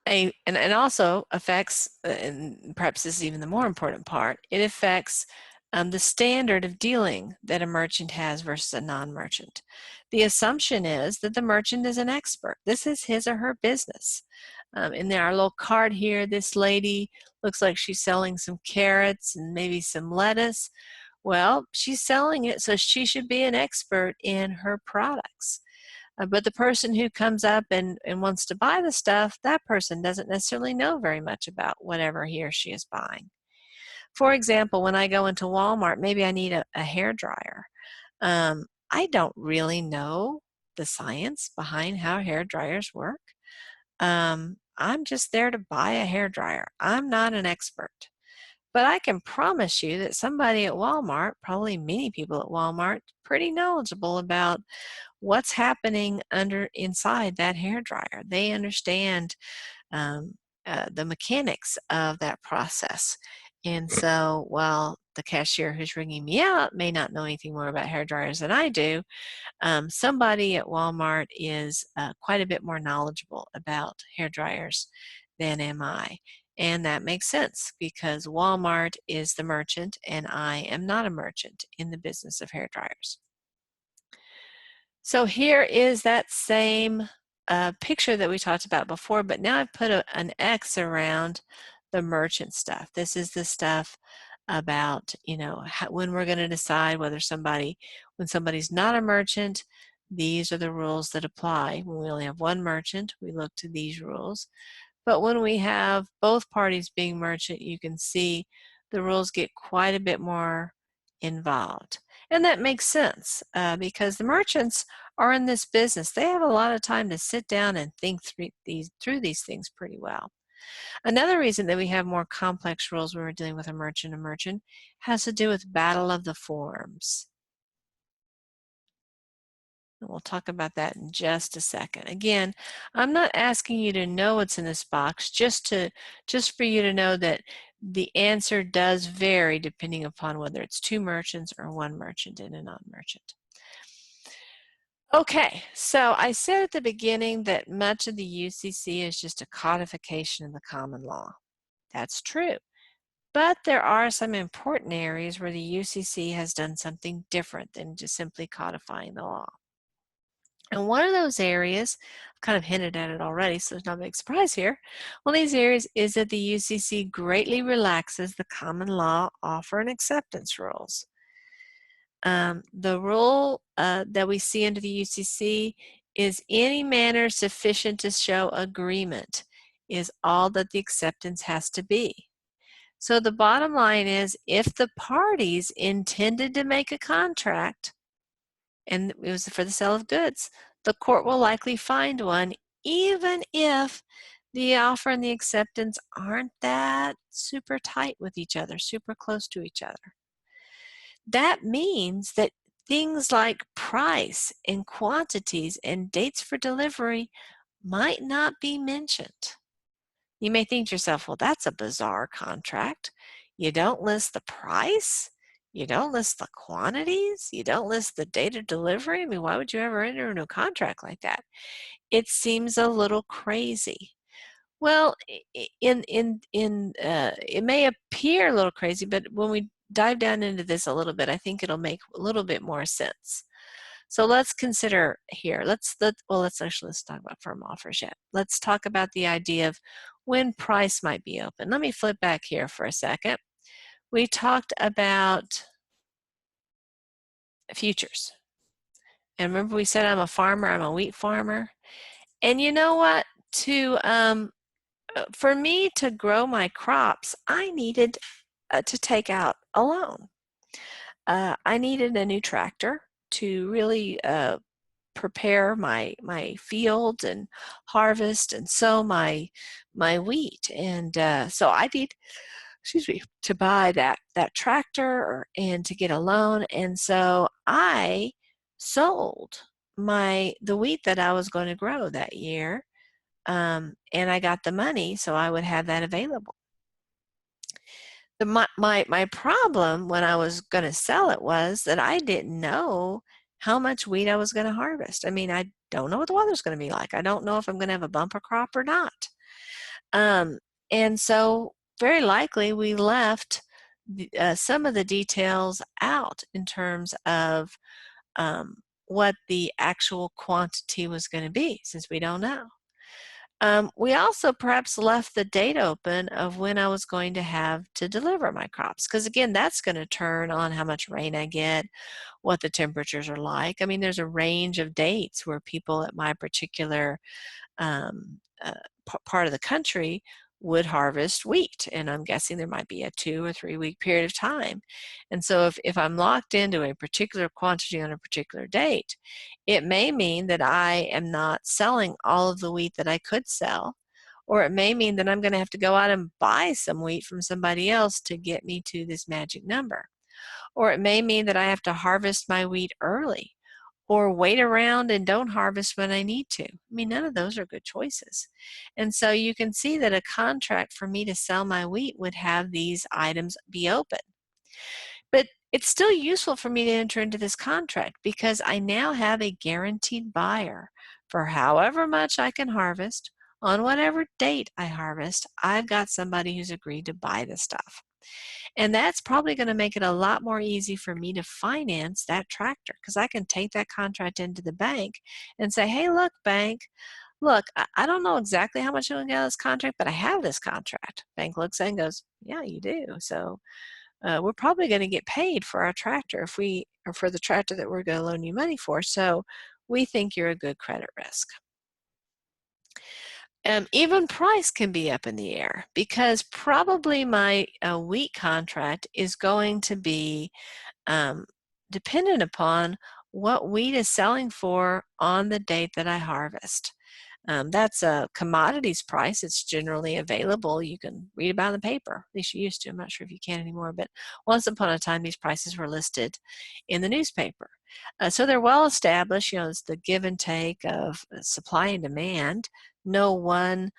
And also affects, and perhaps this is even the more important part, it affects the standard of dealing that a merchant has versus a non-merchant. The assumption is that the merchant is an expert. This is his or her business. In our little card here, this lady looks like she's selling some carrots and maybe some lettuce. Well, she's selling it, so she should be an expert in her products. But the person who comes up and wants to buy the stuff, that person doesn't necessarily know very much about whatever he or she is buying. For example, when I go into Walmart, maybe I need a hair dryer. I don't really know the science behind how hair dryers work. I'm just there to buy a hair dryer. I'm not an expert. But I can promise you that somebody at Walmart, probably many people at Walmart, pretty knowledgeable about what's happening inside that hair dryer. They understand the mechanics of that process. And so while the cashier who's ringing me out may not know anything more about hair dryers than I do, somebody at Walmart is quite a bit more knowledgeable about hair dryers than am I. And that makes sense because Walmart is the merchant and I am not a merchant in the business of hair dryers. So here is that same picture that we talked about before, but now I've put an X around the merchant stuff. This is the stuff about, when we're going to decide whether when somebody's not a merchant, these are the rules that apply. When we only have one merchant, we look to these rules. But when we have both parties being merchant, you can see the rules get quite a bit more involved. And that makes sense because the merchants are in this business. They have a lot of time to sit down and think through these things pretty well. Another reason that we have more complex rules when we're dealing with a merchant has to do with battle of the forms. And we'll talk about that in just a second. Again, I'm not asking you to know what's in this box, just for you to know that the answer does vary depending upon whether it's 2 merchants or 1 merchant and a non-merchant. Okay, so I said at the beginning that much of the UCC is just a codification of the common law. That's true. But there are some important areas where the UCC has done something different than just simply codifying the law. And one of those areas, I've kind of hinted at it already, so there's no big surprise here. One of these areas is that the UCC greatly relaxes the common law offer and acceptance rules. The rule that we see under the UCC is any manner sufficient to show agreement is all that the acceptance has to be. So the bottom line is, if the parties intended to make a contract, and it was for the sale of goods, the court will likely find one, even if the offer and the acceptance aren't that super tight with each other, super close to each other. That means that things like price and quantities and dates for delivery might not be mentioned. You may think to yourself, well, that's a bizarre contract. You don't list the price, you don't list the quantities, you don't list the date of delivery. I mean, why would you ever enter into a contract like that? It seems a little crazy. Well, it may appear a little crazy, but when we dive down into this a little bit, I think it'll make a little bit more sense. So let's consider here. Let's talk about firm offers yet. Let's talk about the idea of when price might be open. Let me flip back here for a second. We talked about futures. And remember we said I'm a farmer, I'm a wheat farmer. And you know what? For me to grow my crops, I needed to take out a loan. I needed a new tractor to really prepare my field and harvest and sow my wheat, and so I need, to buy that tractor and to get a loan, and so I sold the wheat that I was going to grow that year, and I got the money so I would have that available. My problem when I was going to sell it was that I didn't know how much wheat I was going to harvest. I mean, I don't know what the weather's going to be like. I don't know if I'm going to have a bumper crop or not. And so very likely we left some of the details out in terms of what the actual quantity was going to be, since we don't know. We also perhaps left the date open of when I was going to have to deliver my crops, because again, that's going to turn on how much rain I get, what the temperatures are like. I mean, there's a range of dates where people at my particular part of the country would harvest wheat, and I'm guessing there might be a 2 or 3 week period of time. And so if I'm locked into a particular quantity on a particular date, it may mean that I am not selling all of the wheat that I could sell, or it may mean that I'm going to have to go out and buy some wheat from somebody else to get me to this magic number. Or it may mean that I have to harvest my wheat early, or wait around and don't harvest when I need to. I mean, none of those are good choices. And so you can see that a contract for me to sell my wheat would have these items be open. But it's still useful for me to enter into this contract because I now have a guaranteed buyer for however much I can harvest. On whatever date I harvest, I've got somebody who's agreed to buy the stuff. And that's probably going to make it a lot more easy for me to finance that tractor, because I can take that contract into the bank and say, hey, look, bank, look, I don't know exactly how much I'm going to get out of this contract, but I have this contract. Bank looks at it and goes, yeah, you do. So we're probably going to get paid for our tractor or for the tractor that we're going to loan you money for. So we think you're a good credit risk. Even price can be up in the air, because probably my wheat contract is going to be dependent upon what wheat is selling for on the date that I harvest. That's a commodities price. It's generally available. You can read about it in the paper. At least you used to. I'm not sure if you can anymore, but once upon a time, these prices were listed in the newspaper. So they're well established. It's the give and take of supply and demand. No one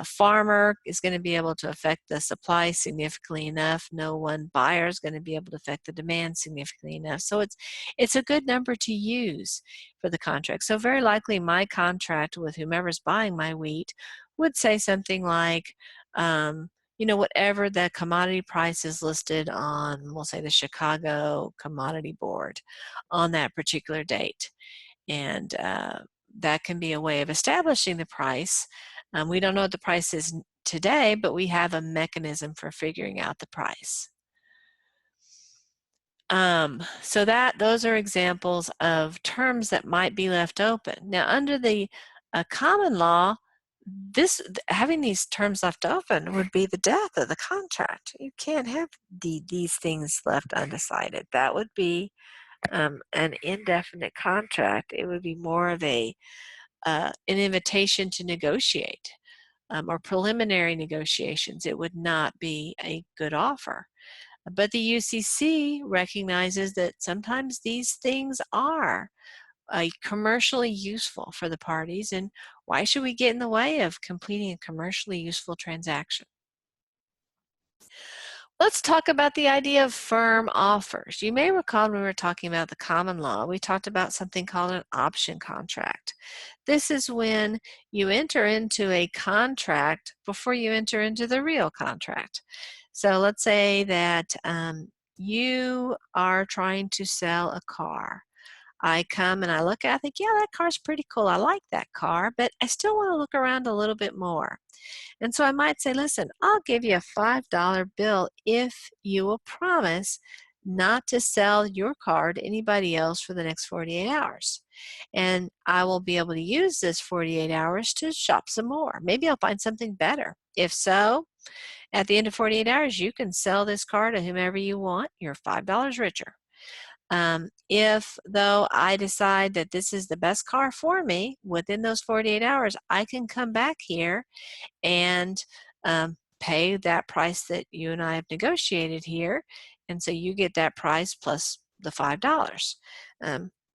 farmer is going to be able to affect the supply significantly enough. No one buyer is going to be able to affect the demand significantly enough. So it's a good number to use for the contract. So very likely my contract with whomever's buying my wheat would say something like, whatever the commodity price is listed on, we'll say the Chicago Commodity Board on that particular date. And that can be a way of establishing the price. We don't know what the price is today, but we have a mechanism for figuring out the price. So those are examples of terms that might be left open. Now, under the common law, having these terms left open would be the death of the contract. You can't have these things left undecided. That would be an indefinite contract. It would be more of an invitation to negotiate or preliminary negotiations. It would not be a good offer. But the UCC recognizes that sometimes these things are commercially useful for the parties, and why should we get in the way of completing a commercially useful transaction? Let's talk about the idea of firm offers. You may recall when we were talking about the common law, we talked about something called an option contract. This is when you enter into a contract before you enter into the real contract. So let's say that you are trying to sell a car. I come and I look at it, I think, yeah, that car's pretty cool. I like that car, but I still want to look around a little bit more. And so I might say, listen, I'll give you a $5 bill if you will promise not to sell your car to anybody else for the next 48 hours. And I will be able to use this 48 hours to shop some more. Maybe I'll find something better. If so, at the end of 48 hours, you can sell this car to whomever you want. You're $5 richer. If, though, I decide that this is the best car for me, within those 48 hours, I can come back here and pay that price that you and I have negotiated here. And so you get that price plus the $5.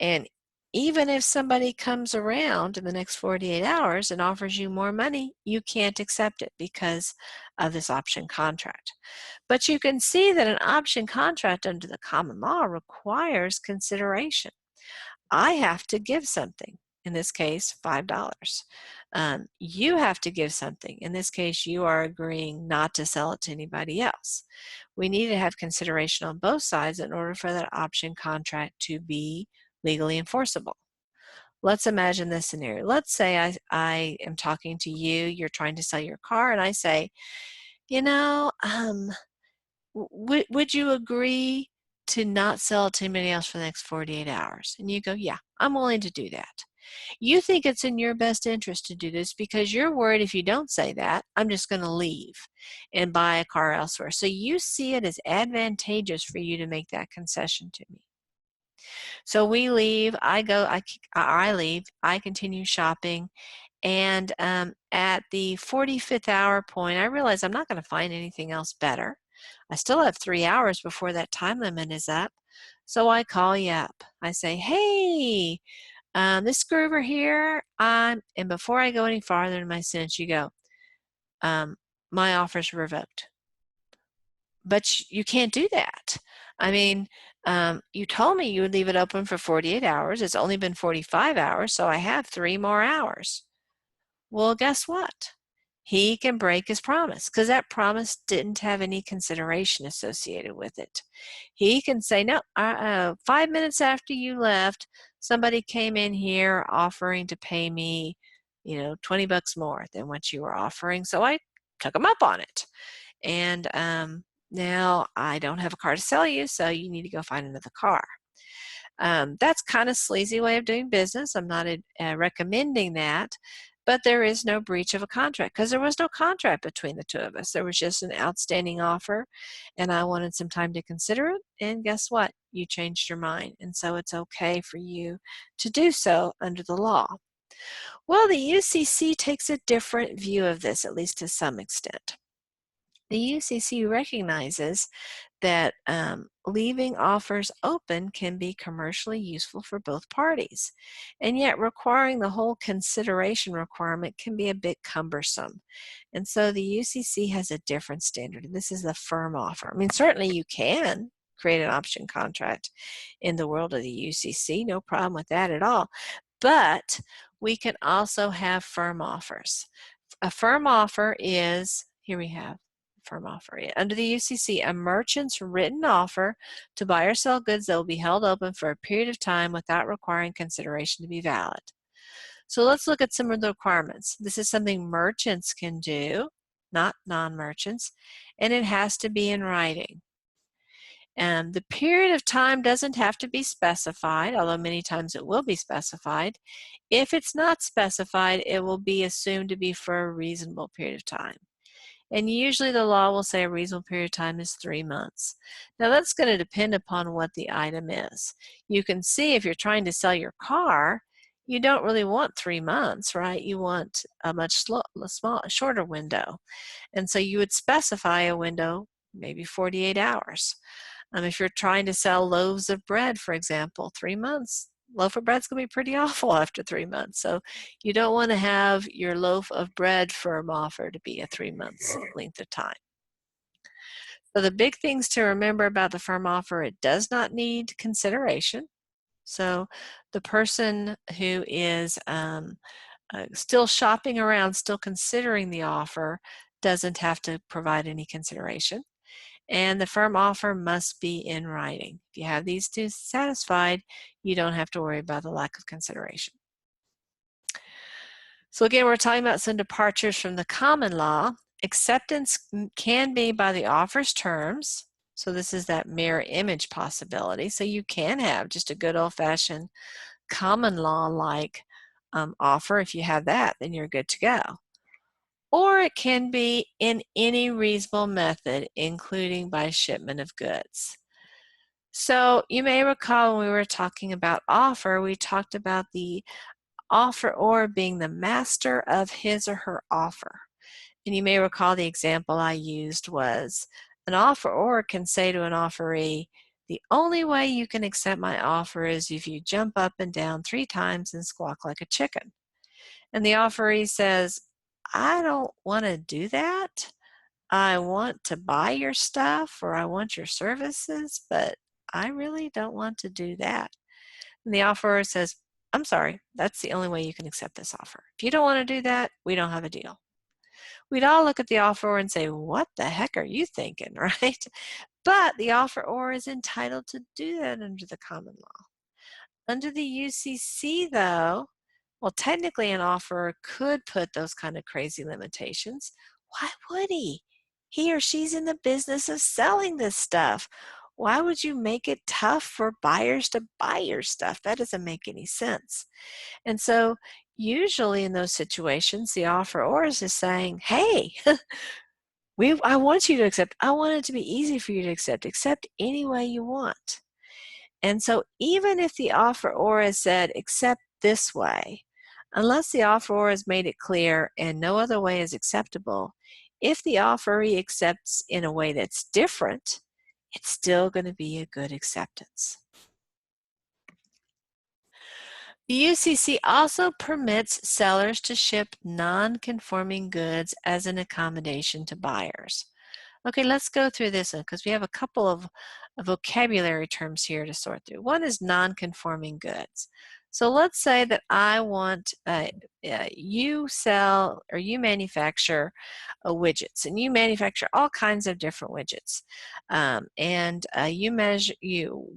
And even if somebody comes around in the next 48 hours and offers you more money, you can't accept it because of this option contract. But you can see that an option contract under the common law requires consideration. I have to give something, in this case, $5. You have to give something. In this case, you are agreeing not to sell it to anybody else. We need to have consideration on both sides in order for that option contract to be legally enforceable. Let's imagine this scenario. Let's say I am talking to you, you're trying to sell your car, and I say, would you agree to not sell it to anybody else for the next 48 hours? And you go, yeah, I'm willing to do that. You think it's in your best interest to do this because you're worried if you don't say that, I'm just going to leave and buy a car elsewhere. So you see it as advantageous for you to make that concession to me. So we leave, I leave, I continue shopping, and at the 45th hour point, I realize I'm not going to find anything else better. I still have 3 hours before that time limit is up. So I call you up. I say, hey, this Groover here, and before I go any farther in my sentence, you go, my offer's revoked. But you can't do that. I mean, you told me you would leave it open for 48 hours. It's only been 45 hours, so I have 3 more hours. Well, guess what? He can break his promise because that promise didn't have any consideration associated with it. He can say, no, 5 minutes after you left, somebody came in here offering to pay me, $20 more than what you were offering. So I took him up on it. And now I don't have a car to sell you, so you need to go find another car. That's kind of sleazy way of doing business. I'm not recommending that, but there is no breach of a contract because there was no contract between the two of us. There was just an outstanding offer, and I wanted some time to consider it, and guess what? You changed your mind, and so it's okay for you to do so under the law. Well, the UCC takes a different view of this, at least to some extent. The UCC recognizes that leaving offers open can be commercially useful for both parties, and yet requiring the whole consideration requirement can be a bit cumbersome. And so the UCC has a different standard, and this is the firm offer. I mean, certainly you can create an option contract in the world of the UCC, no problem with that at all, but we can also have firm offers. A firm offer is, here we have firm offer. Under the UCC, a merchant's written offer to buy or sell goods that will be held open for a period of time without requiring consideration to be valid. So let's look at some of the requirements. This is something merchants can do, not non-merchants, and it has to be in writing. And the period of time doesn't have to be specified, although many times it will be specified. If it's not specified, it will be assumed to be for a reasonable period of time. And usually the law will say a reasonable period of time is 3 months. Now that's going to depend upon what the item is. You can see if you're trying to sell your car, you don't really want 3 months, right? You want a much shorter window. And so you would specify a window, maybe 48 hours. If you're trying to sell loaves of bread, for example, 3 months, loaf of bread's going to be pretty awful after 3 months. So you don't want to have your loaf of bread firm offer to be a 3 months length of time. So the big things to remember about the firm offer, it does not need consideration. So the person who is still shopping around, still considering the offer, doesn't have to provide any consideration. And the firm offer must be in writing. If you have these two satisfied, you don't have to worry about the lack of consideration. So again, we're talking about some departures from the common law. Acceptance can be by the offer's terms. So this is that mirror image possibility. So you can have just a good old-fashioned common law-like offer. If you have that, then you're good to go. Or it can be in any reasonable method, including by shipment of goods. So you may recall when we were talking about offer, we talked about the offeror being the master of his or her offer. And you may recall the example I used was an offeror can say to an offeree, the only way you can accept my offer is if you jump up and down 3 times and squawk like a chicken. And the offeree says, I don't want to do that. I want to buy your stuff or I want your services, but I really don't want to do that. And the offerer says, I'm sorry, that's the only way you can accept this offer. If you don't want to do that, we don't have a deal. We'd all look at the offeror and say, what the heck are you thinking, right? But the offeror is entitled to do that under the common law. Under the UCC, though, well, technically an offeror could put those kind of crazy limitations. Why would he? He or she's in the business of selling this stuff. Why would you make it tough for buyers to buy your stuff? That doesn't make any sense. And so usually in those situations, the offeror is just saying, hey, I want you to accept. I want it to be easy for you to accept any way you want. And so even if the offeror has said, accept this way, unless the offeror has made it clear and no other way is acceptable, if the offeree accepts in a way that's different, it's still going to be a good acceptance. The UCC also permits sellers to ship non-conforming goods as an accommodation to buyers. Okay, let's go through this one because we have a couple of vocabulary terms here to sort through. One is non-conforming goods. So let's say that I want, you sell or you manufacture widgets, and you manufacture all kinds of different widgets.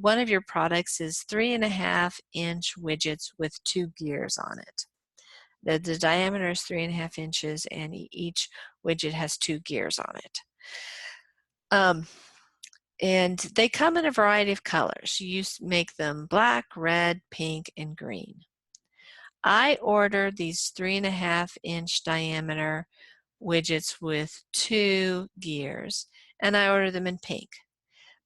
One of your products is 3.5-inch widgets with 2 gears on it. The diameter is 3.5 inches, and each widget has 2 gears on it. And they come in a variety of colors. You make them black, red, pink, and green. I ordered these 3.5-inch diameter widgets with 2 gears, and I ordered them in pink.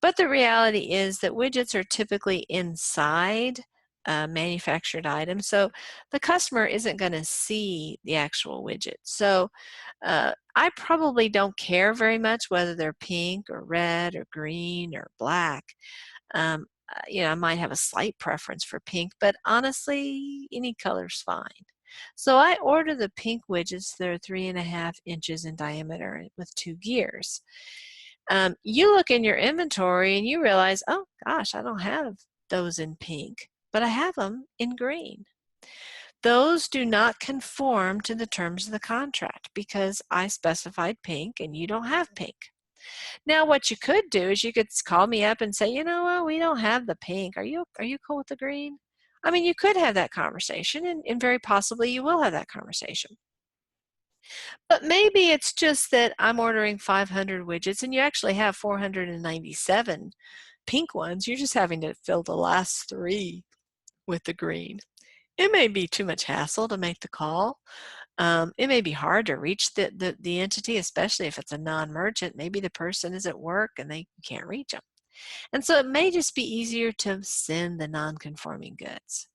But the reality is that widgets are typically inside manufactured item, so the customer isn't going to see the actual widget. So I probably don't care very much whether they're pink or red or green or black. I might have a slight preference for pink, but honestly, any color's fine. So I order the pink widgets that are 3.5 inches in diameter with 2 gears. You look in your inventory and you realize, oh gosh, I don't have those in pink, but I have them in green. Those do not conform to the terms of the contract because I specified pink and you don't have pink. Now, what you could do is you could call me up and say, you know what, we don't have the pink. Are you cool with the green? I mean, you could have that conversation, and very possibly you will have that conversation. But maybe it's just that I'm ordering 500 widgets and you actually have 497 pink ones. You're just having to fill the last 3 with the green. It may be too much hassle to make the call. It may be hard to reach the entity, especially if it's a non-merchant. Maybe the person is at work and they can't reach them. And so it may just be easier to send the non-conforming goods.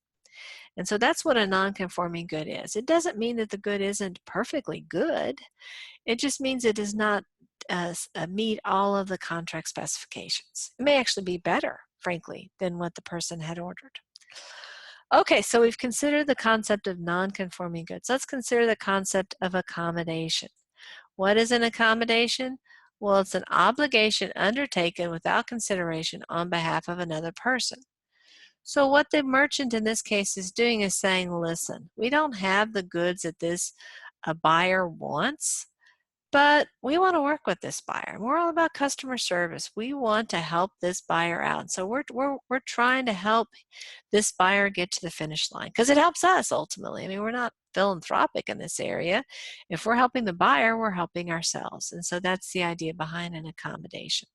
And so that's what a non-conforming good is. It doesn't mean that the good isn't perfectly good. It just means it does not meet all of the contract specifications. It may actually be better, frankly, than what the person had ordered. Okay, so we've considered the concept of non-conforming goods. Let's consider the concept of accommodation. What is an accommodation? Well, it's an obligation undertaken without consideration on behalf of another person. So what the merchant in this case is doing is saying, listen, we don't have the goods that this buyer wants, but we want to work with this buyer. We're all about customer service. We want to help this buyer out. So we're trying to help this buyer get to the finish line because it helps us ultimately. I mean, we're not philanthropic in this area. If we're helping the buyer, we're helping ourselves. And so that's the idea behind an accommodation.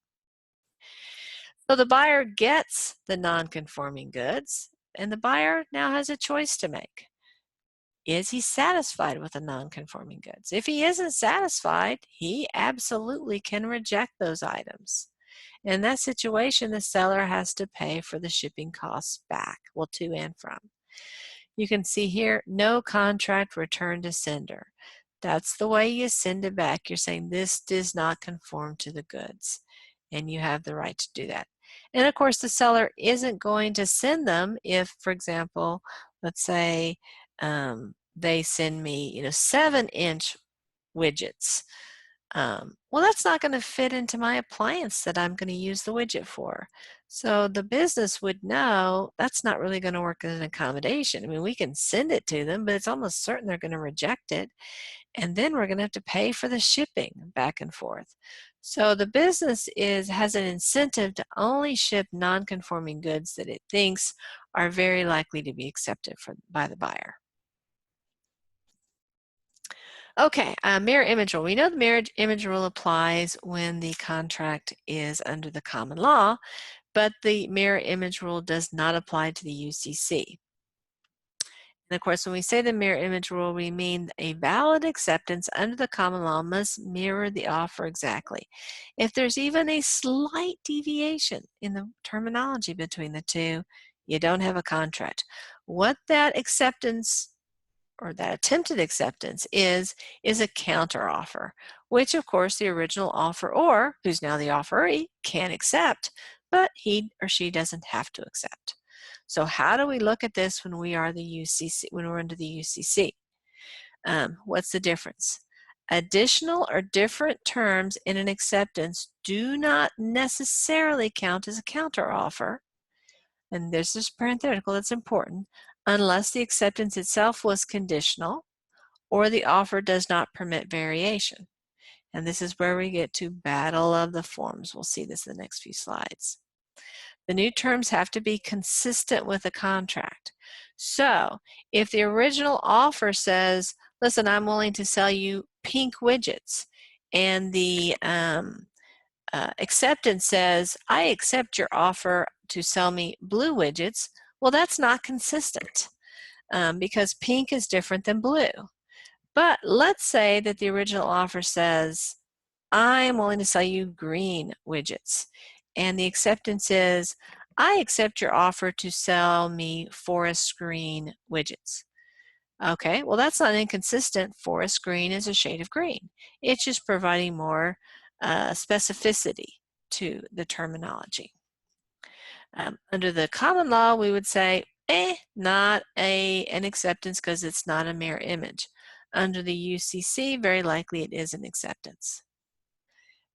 So the buyer gets the non-conforming goods, and the buyer now has a choice to make. Is he satisfied with the non-conforming goods? If he isn't satisfied, he absolutely can reject those items. In that situation, the seller has to pay for the shipping costs back, well, to and from. You can see here, no contract return to sender. That's the way you send it back. You're saying this does not conform to the goods, and you have the right to do that. And of course, the seller isn't going to send them if, for example, let's say they send me, 7-inch widgets. Well, that's not going to fit into my appliance that I'm going to use the widget for. So the business would know that's not really going to work as an accommodation. I mean, we can send it to them, but it's almost certain they're going to reject it. And then we're going to have to pay for the shipping back and forth. So the business has an incentive to only ship non-conforming goods that it thinks are very likely to be accepted by the buyer. Okay, mirror image rule. We know the mirror image rule applies when the contract is under the common law, but the mirror image rule does not apply to the UCC. And of course, when we say the mirror image rule, we mean a valid acceptance under the common law must mirror the offer exactly. If there's even a slight deviation in the terminology between the two, you don't have a contract. What that acceptance or that attempted acceptance is a counteroffer, which of course the original offeror, who's now the offeree, can accept, but he or she doesn't have to accept. So how do we look at this when we are the UCC, when we're under the UCC? What's the difference? Additional or different terms in an acceptance do not necessarily count as a counteroffer, and this is parenthetical, that's important, unless the acceptance itself was conditional or the offer does not permit variation. And this is where we get to battle of the forms. We'll see this in the next few slides. The new terms have to be consistent with the contract. So if the original offer says, listen, I'm willing to sell you pink widgets, and the acceptance says, I accept your offer to sell me blue widgets, well, that's not consistent because pink is different than blue. But let's say that the original offer says, I am willing to sell you green widgets, and the acceptance is, I accept your offer to sell me forest green widgets. Okay, well that's not inconsistent. Forest green is a shade of green. It's just providing more specificity to the terminology. Under the common law, we would say, not an acceptance because it's not a mirror image. Under the UCC, very likely it is an acceptance.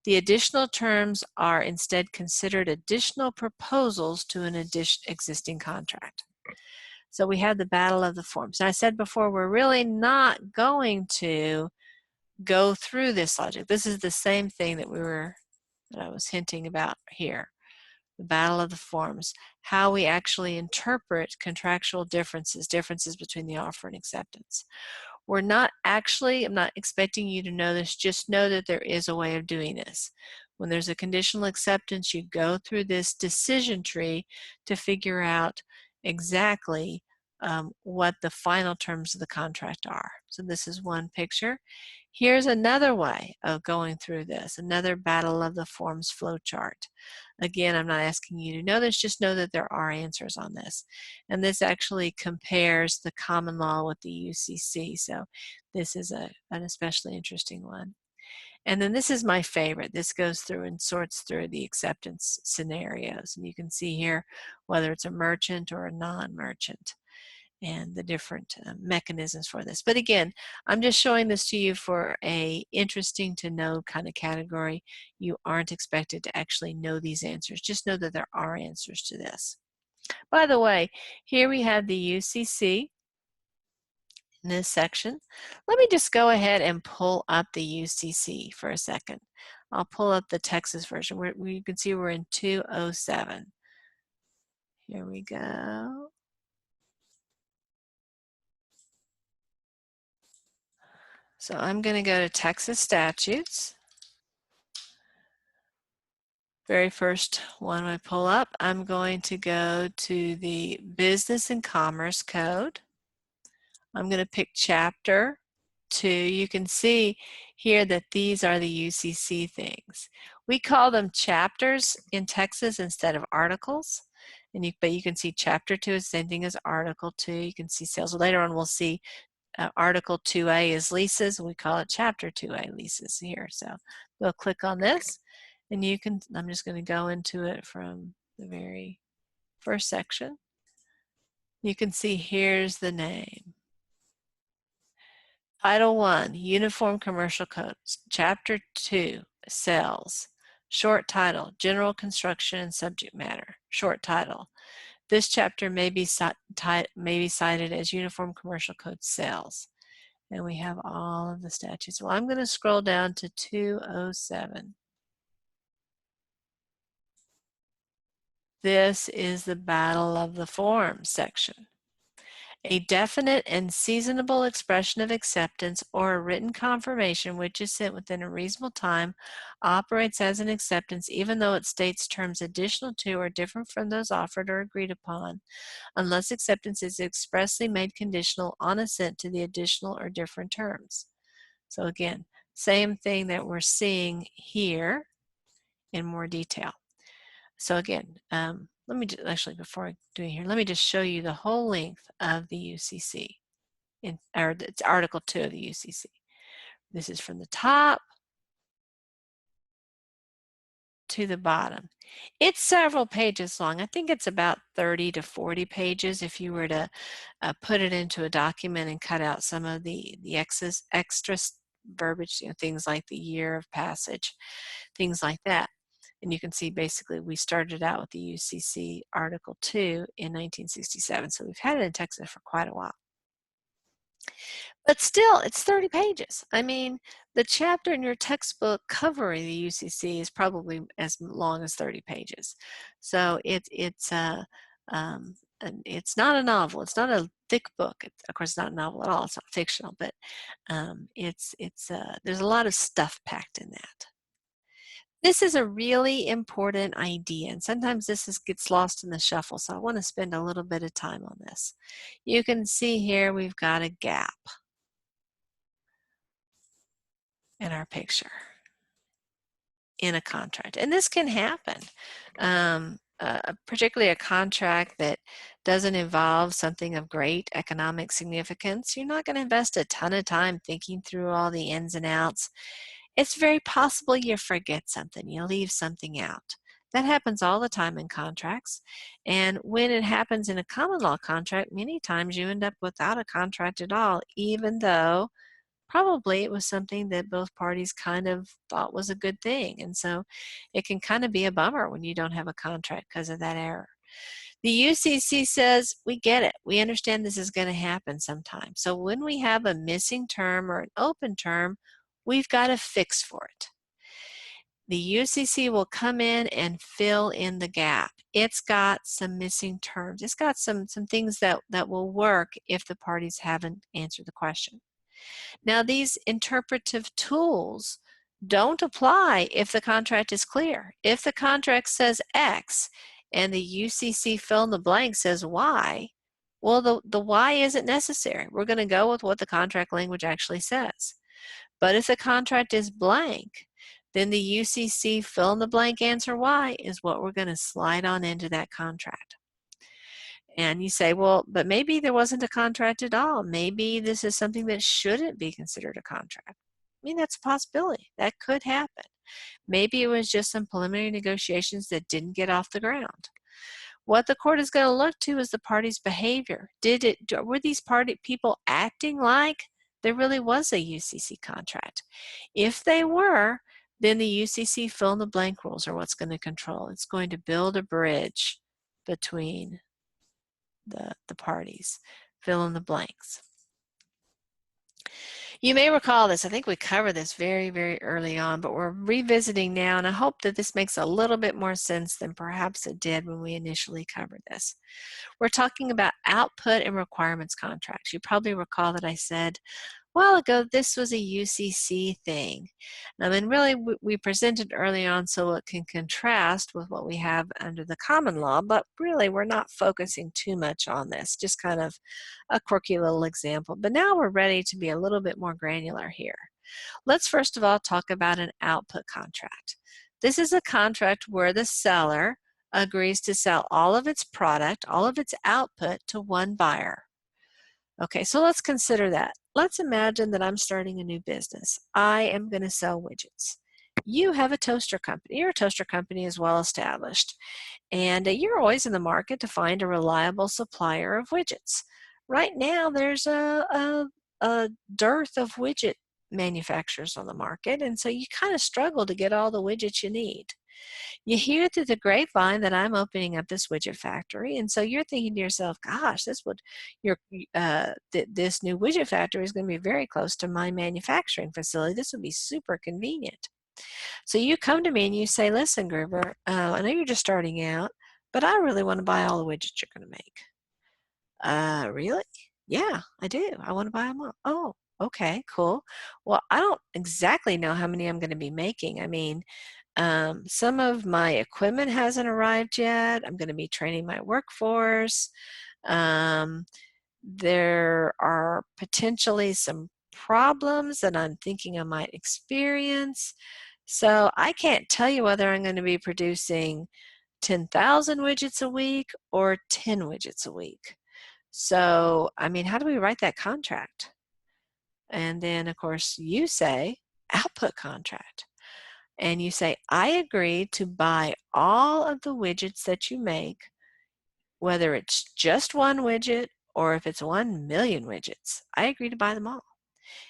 The additional terms are instead considered additional proposals to an existing contract. So we have the battle of the forms. And I said before, we're really not going to go through this logic. This is the same thing that I was hinting about here. The battle of the forms, how we actually interpret contractual differences between the offer and acceptance. I'm not expecting you to know this, just know that there is a way of doing this. When there's a conditional acceptance, you go through this decision tree to figure out exactly what the final terms of the contract are. So this is one picture. Here's another way of going through this, another battle of the forms flowchart. Again, I'm not asking you to know this, just know that there are answers on this. And this actually compares the common law with the UCC, so this is an especially interesting one. And then this is my favorite. This goes through and sorts through the acceptance scenarios. And you can see here whether it's a merchant or a non-merchant and the different mechanisms for this. But again, I'm just showing this to you for a interesting to know kind of category. You aren't expected to actually know these answers. Just know that there are answers to this. By the way, here we have the UCC in this section. Let me just go ahead and pull up the UCC for a second. I'll pull up the Texas version. You can see we're in 207. Here we go. So I'm going to go to Texas statutes. Very first one I pull up, I'm going to go to the Business and Commerce Code. I'm going to pick Chapter 2. You can see here that these are the UCC things. We call them chapters in Texas instead of articles. But you can see Chapter 2 is the same thing as Article 2. You can see sales. Later on we'll see Article 2A is leases. We call it Chapter 2A leases here. So we'll click on this. And you can, I'm just going to go into it from the very first section. You can see here's the name. Title 1, Uniform Commercial Codes. Chapter 2, Sales. Short title, General Construction and Subject Matter. Short title. This chapter may be cited as Uniform Commercial Code Sales. And we have all of the statutes. Well, I'm going to scroll down to 207. This is the battle of the forms section. A definite and seasonable expression of acceptance or a written confirmation which is sent within a reasonable time operates as an acceptance even though it states terms additional to or different from those offered or agreed upon, unless acceptance is expressly made conditional on assent to the additional or different terms. So again, same thing that we're seeing here in more detail. So again, let me just, actually before I do it here, let me just show you the whole length of the UCC, or it's Article 2 of the UCC. This is from the top to the bottom. It's several pages long. I think it's about 30 to 40 pages if you were to put it into a document and cut out some of the extra verbiage, things like the year of passage, things like that. And you can see basically we started out with the UCC Article 2 in 1967, so we've had it in Texas for quite a while. But still, it's 30 pages. I mean, the chapter in your textbook covering the UCC is probably as long as 30 pages. So it's not a novel. It's not a thick book. Of course, it's not a novel at all. It's not fictional, but there's a lot of stuff packed in that. This is a really important idea, and sometimes gets lost in the shuffle, so I want to spend a little bit of time on this. You can see here we've got a gap in our picture in a contract, and this can happen. particularly a contract that doesn't involve something of great economic significance, you're not going to invest a ton of time thinking through all the ins and outs. It's very possible you forget something, you leave something out. That happens all the time in contracts. And when it happens in a common law contract, many times you end up without a contract at all, even though probably it was something that both parties kind of thought was a good thing. And so it can kind of be a bummer when you don't have a contract because of that error. The UCC says, we get it. We understand this is going to happen sometime. So when we have a missing term or an open term, we've got a fix for it. The UCC will come in and fill in the gap. It's got some missing terms. It's got some things that will work if the parties haven't answered the question. Now, these interpretive tools don't apply if the contract is clear. If the contract says X and the UCC fill in the blank says Y, well, the Y isn't necessary. We're going to go with what the contract language actually says. But if the contract is blank, then the UCC fill in the blank answer Y is what we're going to slide on into that contract. And you say, well, but maybe there wasn't a contract at all. Maybe this is something that shouldn't be considered a contract. I mean, that's a possibility. That could happen. Maybe it was just some preliminary negotiations that didn't get off the ground. What the court is going to look to is the party's behavior. Were these people acting like there really was a UCC contract? If they were, then the UCC fill in the blank rules are what's going to control. It's going to build a bridge between the parties. Fill in the blanks. You may recall this. I think we covered this very, very early on, but we're revisiting now, and I hope that this makes a little bit more sense than perhaps it did when we initially covered this. We're talking about output and requirements contracts. You probably recall that I said a while ago this was a UCC thing. And really we presented early on so it can contrast with what we have under the common law, but really we're not focusing too much on this, just kind of a quirky little example. But now we're ready to be a little bit more granular here. Let's first of all talk about an output contract. This is a contract where the seller agrees to sell all of its product, all of its output to one buyer. Okay, so let's consider that. Let's imagine that I'm starting a new business. I am going to sell widgets. You have a toaster company. Your toaster company is well established, and you're always in the market to find a reliable supplier of widgets. Right now, there's a dearth of widget manufacturers on the market, and so you kind of struggle to get all the widgets you need. You hear through the grapevine that I'm opening up this widget factory, and so you're thinking to yourself, gosh, this new widget factory is going to be very close to my manufacturing facility. This would be super convenient. So you come to me and you say, listen, Gruber, I know you're just starting out, but I really want to buy all the widgets you're going to make. Really? Yeah, I do. I want to buy them all. Oh, okay, cool. Well, I don't exactly know how many I'm going to be making. I mean, some of my equipment hasn't arrived yet. I'm going to be training my workforce. There are potentially some problems that I'm thinking I might experience. So I can't tell you whether I'm going to be producing 10,000 widgets a week or 10 widgets a week. So, I mean, how do we write that contract? And then, of course, you say output contract. And you say, I agree to buy all of the widgets that you make, whether it's just one widget or if it's 1 million widgets. I agree to buy them all.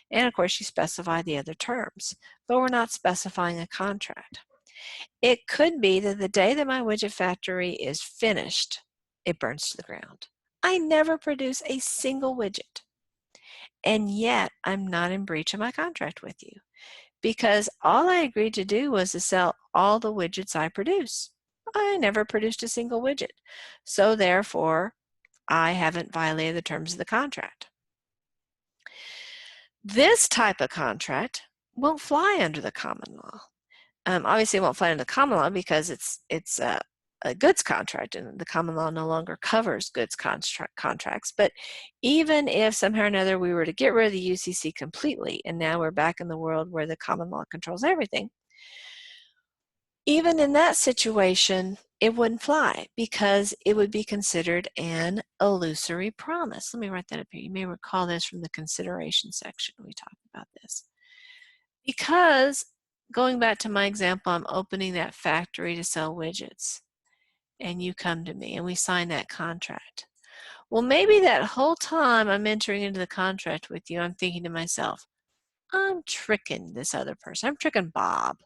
And of course, you specify the other terms, but we're not specifying a contract. It could be that the day that my widget factory is finished, it burns to the ground. I never produce a single widget. And yet, I'm not in breach of my contract with you, because all I agreed to do was to sell all the widgets I produce. I never produced a single widget. So therefore, I haven't violated the terms of the contract. This type of contract won't fly under the common law. Obviously, it won't fly under the common law because it's a goods contract, and the common law no longer covers goods contracts. But even if somehow or another we were to get rid of the UCC completely, and now we're back in the world where the common law controls everything, even in that situation, it wouldn't fly because it would be considered an illusory promise. Let me write that up here. You may recall this from the consideration section. We talked about this. Because, going back to my example, I'm opening that factory to sell widgets, and you come to me and we sign that contract. Well, maybe that whole time I'm entering into the contract with you, I'm thinking to myself, I'm tricking this other person. I'm tricking Bob.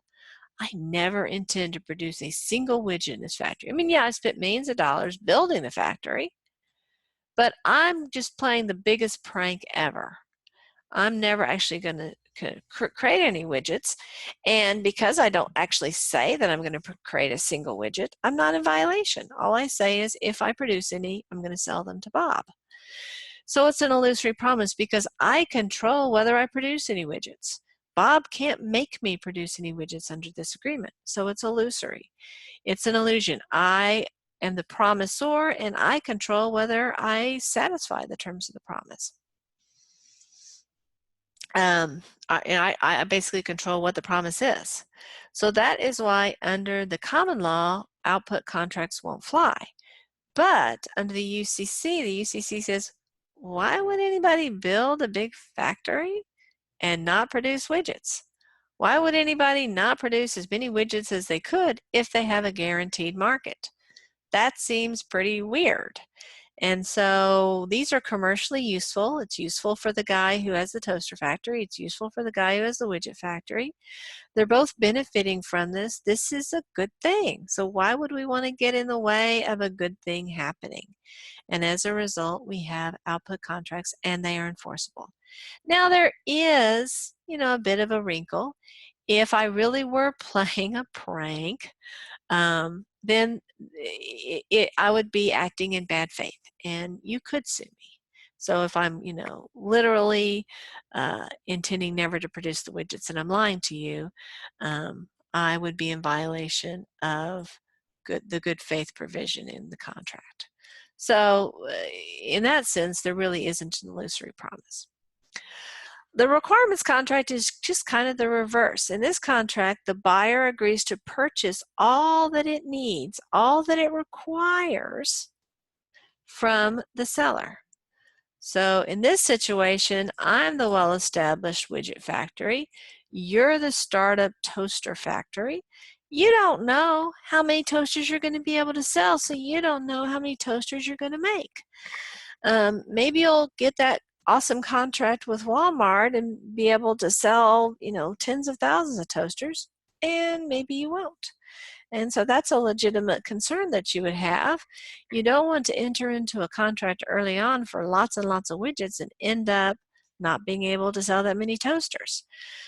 I never intend to produce a single widget in this factory. I mean, yeah, I spent millions of dollars building the factory, but I'm just playing the biggest prank ever. I'm never actually going to create any widgets, and because I don't actually say that I'm going to create a single widget, I'm not in violation. All I say is if I produce any, I'm going to sell them to Bob. So it's an illusory promise because I control whether I produce any widgets. Bob can't make me produce any widgets under this agreement, so it's illusory. It's an illusion. I am the promisor, and I control whether I satisfy the terms of the promise. I basically control what the promise is. So that is why under the common law, output contracts won't fly. But under the UCC says, why would anybody build a big factory and not produce widgets? Why would anybody not produce as many widgets as they could if they have a guaranteed market? That seems pretty weird. And so these are commercially useful. It's useful for the guy who has the toaster factory. It's useful for the guy who has the widget factory. They're both benefiting from this. This is a good thing. So why would we want to get in the way of a good thing happening? And as a result, we have output contracts, and they are enforceable. Now there is, a bit of a wrinkle. If I really were playing a prank, then I would be acting in bad faith, and you could sue me. So if I'm, literally intending never to produce the widgets and I'm lying to you, I would be in violation of the good faith provision in the contract. So in that sense, there really isn't an illusory promise. The requirements contract is just kind of the reverse. In this contract, the buyer agrees to purchase all that it needs, all that it requires from the seller. So in this situation, I'm the well-established widget factory. You're the startup toaster factory. You don't know how many toasters you're going to be able to sell, so you don't know how many toasters you're going to make. Maybe you'll get that awesome contract with Walmart and be able to sell, tens of thousands of toasters, and maybe you won't. And so that's a legitimate concern that you would have. You don't want to enter into a contract early on for lots and lots of widgets and end up not being able to sell that many toasters.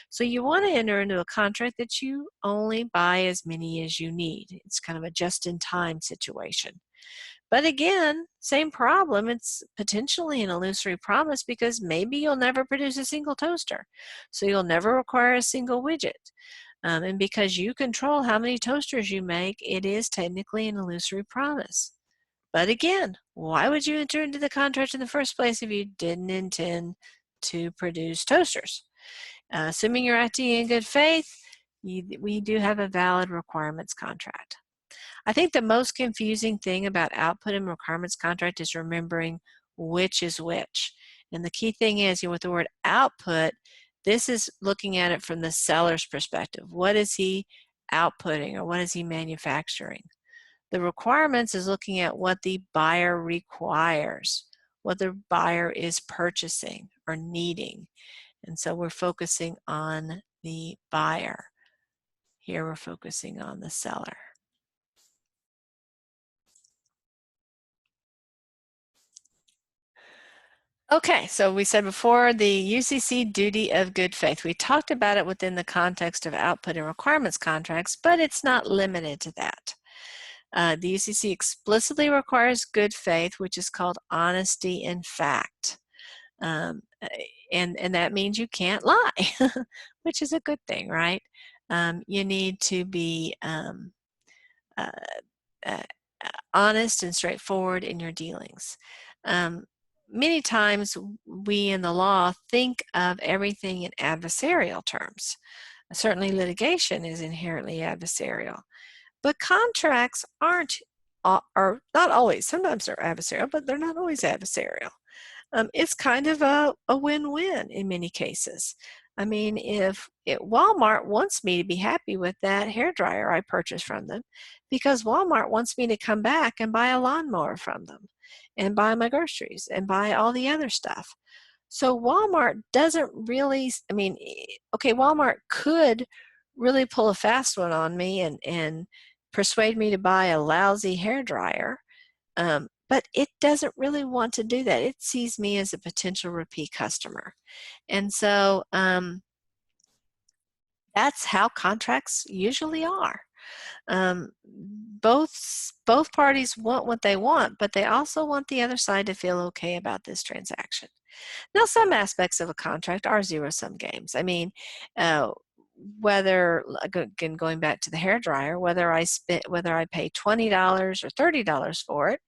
So you want to enter into a contract that you only buy as many as you need. It's kind of a just-in-time situation. But again, same problem. It's potentially an illusory promise because maybe you'll never produce a single toaster. So you'll never require a single widget. And because you control how many toasters you make, it is technically an illusory promise. But again, why would you enter into the contract in the first place if you didn't intend to produce toasters? Assuming you're acting in good faith, we do have a valid requirements contract. I think the most confusing thing about output and requirements contract is remembering which is which. And the key thing is, with the word output, this is looking at it from the seller's perspective. What is he outputting, or what is he manufacturing? The requirements is looking at what the buyer requires, what the buyer is purchasing or needing. And so we're focusing on the buyer. Here we're focusing on the seller. Okay, so we said before the UCC duty of good faith. We talked about it within the context of output and requirements contracts, but it's not limited to that. The UCC explicitly requires good faith, which is called honesty in fact. And that means you can't lie, which is a good thing, right? You need to be honest and straightforward in your dealings. Many times we in the law think of everything in adversarial terms. Certainly litigation is inherently adversarial. But contracts aren't, are not always, sometimes they're adversarial, but they're not always adversarial. It's kind of a win-win in many cases. I mean, if Walmart wants me to be happy with that hairdryer I purchased from them, because Walmart wants me to come back and buy a lawnmower from them, and buy my groceries, and buy all the other stuff. So Walmart doesn't really, I mean, okay, Walmart could really pull a fast one on me and persuade me to buy a lousy hairdryer, but it doesn't really want to do that. It sees me as a potential repeat customer. And so that's how contracts usually are. Both parties want what they want, but they also want the other side to feel okay about this transaction. Now, some aspects of a contract are zero-sum games. I mean, uh, whether, again, going back to the hairdryer, whether I pay $20 or $30 for it,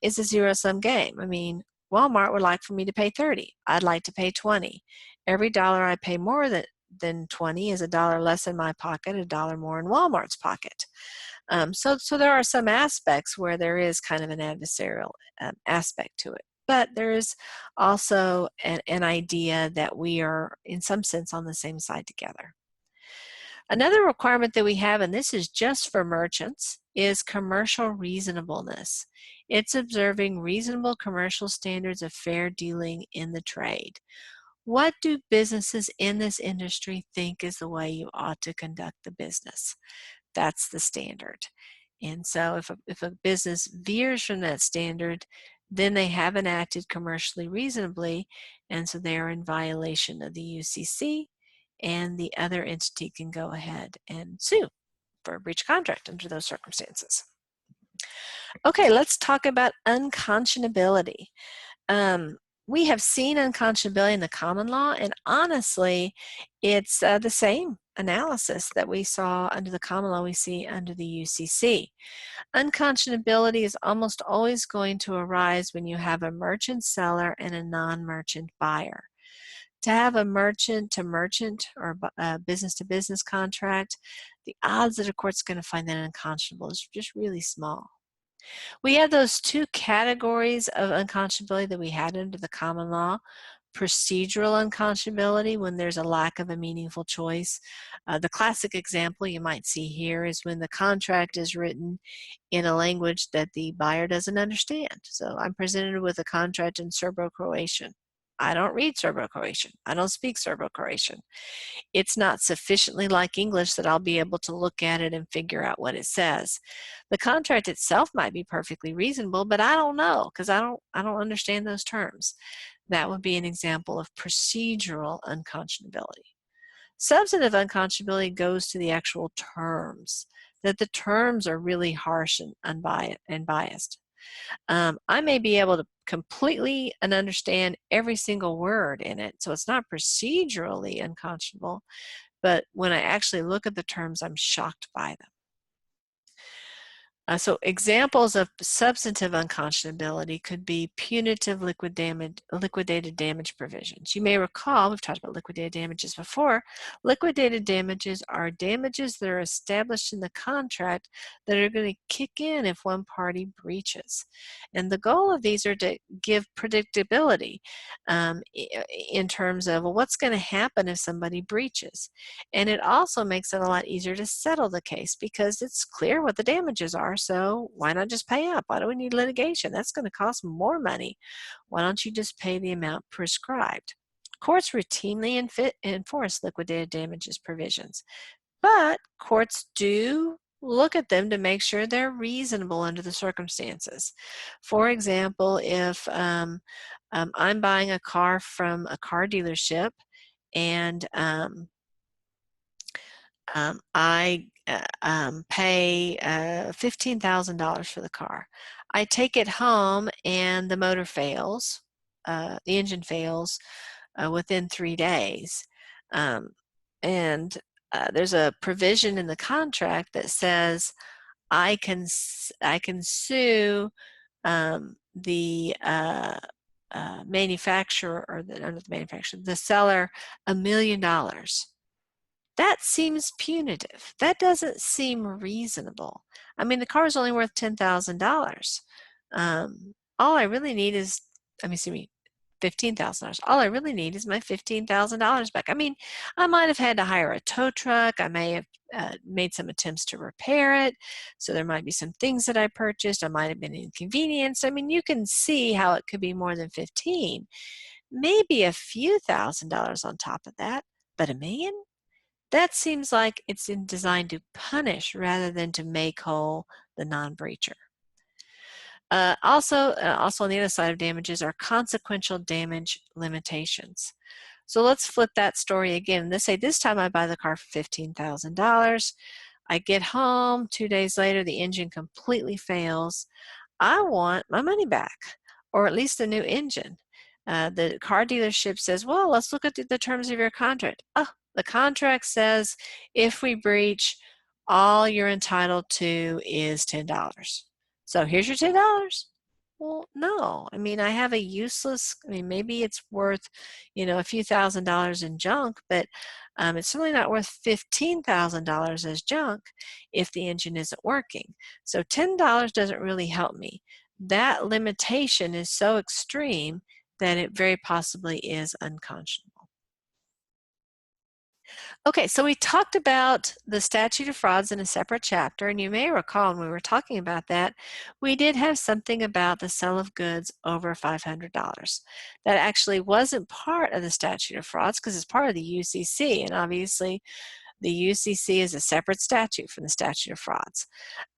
is a zero-sum game. I mean, Walmart would like for me to pay 30. I'd like to pay 20. Every dollar I pay more than 20 is a dollar less in my pocket, a dollar more in Walmart's pocket. So there are some aspects where there is kind of an adversarial aspect to it. But there is also an idea that we are, in some sense, on the same side together. Another requirement that we have, and this is just for merchants, is commercial reasonableness. It's observing reasonable commercial standards of fair dealing in the trade. What do businesses in this industry think is the way you ought to conduct the business? That's the standard. And so if a business veers from that standard, then they haven't acted commercially reasonably, and so they are in violation of the UCC, and the other entity can go ahead and sue for a breach of contract under those circumstances. Okay, let's talk about unconscionability. We have seen unconscionability in the common law, and honestly, it's the same analysis that we saw under the common law we see under the UCC. Unconscionability is almost always going to arise when you have a merchant seller and a non-merchant buyer. To have a merchant-to-merchant or a business-to-business contract, the odds that a court's going to find that unconscionable is just really small. We have those two categories of unconscionability that we had under the common law. Procedural unconscionability, when there's a lack of a meaningful choice. The classic example you might see here is when the contract is written in a language that the buyer doesn't understand. So I'm presented with a contract in Serbo-Croatian. I don't read Serbo-Croatian. I don't speak Serbo-Croatian. It's not sufficiently like English that I'll be able to look at it and figure out what it says. The contract itself might be perfectly reasonable, but I don't know because I don't understand those terms. That would be an example of procedural unconscionability. Substantive unconscionability goes to the actual terms, that the terms are really harsh and biased. I may be able to completely understand every single word in it, so it's not procedurally unconscionable, but when I actually look at the terms, I'm shocked by them. So examples of substantive unconscionability could be punitive liquidated damage provisions. You may recall, we've talked about liquidated damages before. Liquidated damages are damages that are established in the contract that are going to kick in if one party breaches. And the goal of these are to give predictability in terms of, well, what's going to happen if somebody breaches. And it also makes it a lot easier to settle the case because it's clear what the damages are. So why not just pay up? Why do we need litigation? That's going to cost more money. Why don't you just pay the amount prescribed? Courts routinely enforce liquidated damages provisions, but courts do look at them to make sure they're reasonable under the circumstances. For example, if I'm buying a car from a car dealership and I pay $15,000 for the car. I take it home and the motor fails, the engine fails within 3 days. And there's a provision in the contract that says I can sue the manufacturer, or the manufacturer, the seller, $1 million. That seems punitive. That doesn't seem reasonable. I mean, the car is only worth $10,000. All I really need is, excuse me, $15,000. All I really need is my $15,000 back. I mean, I might have had to hire a tow truck. I may have made some attempts to repair it. So there might be some things that I purchased. I might have been inconvenienced. I mean, you can see how it could be more than 15. Maybe a few $1,000s on top of that, but $1 million? That seems like it's designed to punish rather than to make whole the non-breacher. Also on the other side of damages are consequential damage limitations. So let's flip that story again. Let's say this time I buy the car for $15,000. I get home, 2 days later, the engine completely fails. I want my money back, or at least a new engine. The car dealership says, well, let's look at the terms of your contract. Oh, the contract says if we breach, all you're entitled to is $10. So here's your $10. Well, no. I mean, I have a useless, maybe it's worth, a few $1,000s in junk, but it's certainly not worth $15,000 as junk if the engine isn't working. So $10 doesn't really help me. That limitation is so extreme that it very possibly is unconscionable. Okay, so we talked about the statute of frauds in a separate chapter, and you may recall when we were talking about that, we did have something about the sale of goods over $500. That actually wasn't part of the statute of frauds because it's part of the UCC, and obviously the UCC is a separate statute from the statute of frauds.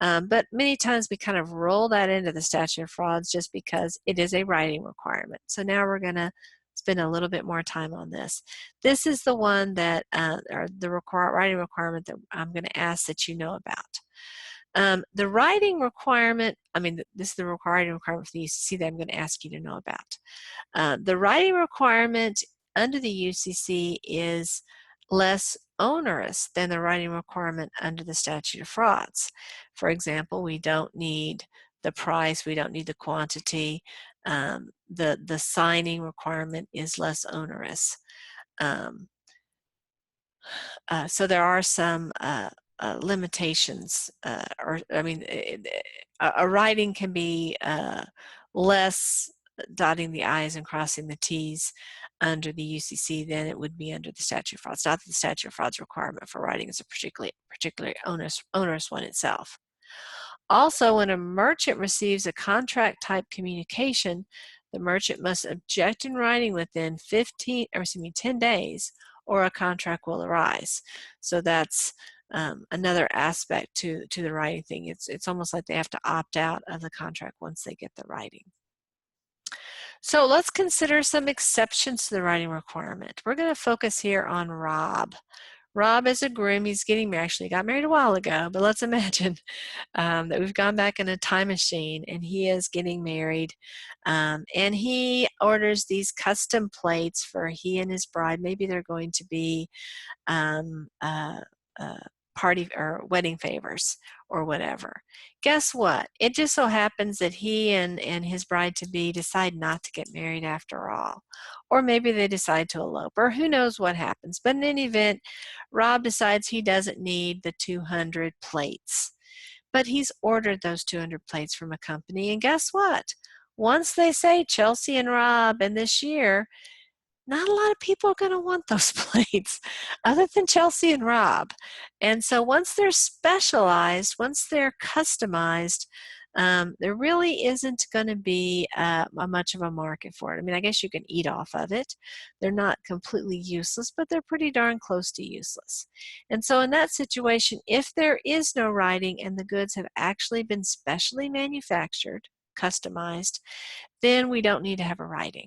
But many times we kind of roll that into the statute of frauds just because it is a writing requirement. So now we're going to spend a little bit more time on this. This is the one that, or the writing requirement that I'm going to ask that you know about. The writing requirement, this is the writing requirement for the UCC that I'm going to ask you to know about. The writing requirement under the UCC is less onerous than the writing requirement under the statute of frauds. For example, we don't need the price, we don't need the quantity. The signing requirement is less onerous. So there are some limitations, a writing can be less dotting the I's and crossing the T's under the UCC than it would be under the statute of frauds. Not that the statute of frauds requirement for writing is a particularly onerous one itself. Also, when a merchant receives a contract type communication, the merchant must object in writing within 10 days or a contract will arise. So that's another aspect to the writing thing. It's almost like they have to opt out of the contract once they get the writing. So let's consider some exceptions to the writing requirement. We're going to focus here on Rob. Rob is a groom. He's getting married. Actually, he got married a while ago, but let's imagine that we've gone back in a time machine and he is getting married. And he orders these custom plates for he and his bride. Maybe they're going to be party or wedding favors or whatever. Guess what? It just so happens that he and his bride-to-be decide not to get married after all. Or maybe they decide to elope, or who knows what happens. But in any event, Rob decides he doesn't need the 200 plates. But he's ordered those 200 plates from a company, and guess what? Once they say Chelsea and Rob and this year, not a lot of people are going to want those plates other than Chelsea and Rob. And so once they're specialized, once they're customized, there really isn't going to be much of a market for it. I guess you can eat off of it. They're not completely useless, but they're pretty darn close to useless. And so in that situation, if there is no writing and the goods have actually been specially manufactured, customized, then we don't need to have a writing.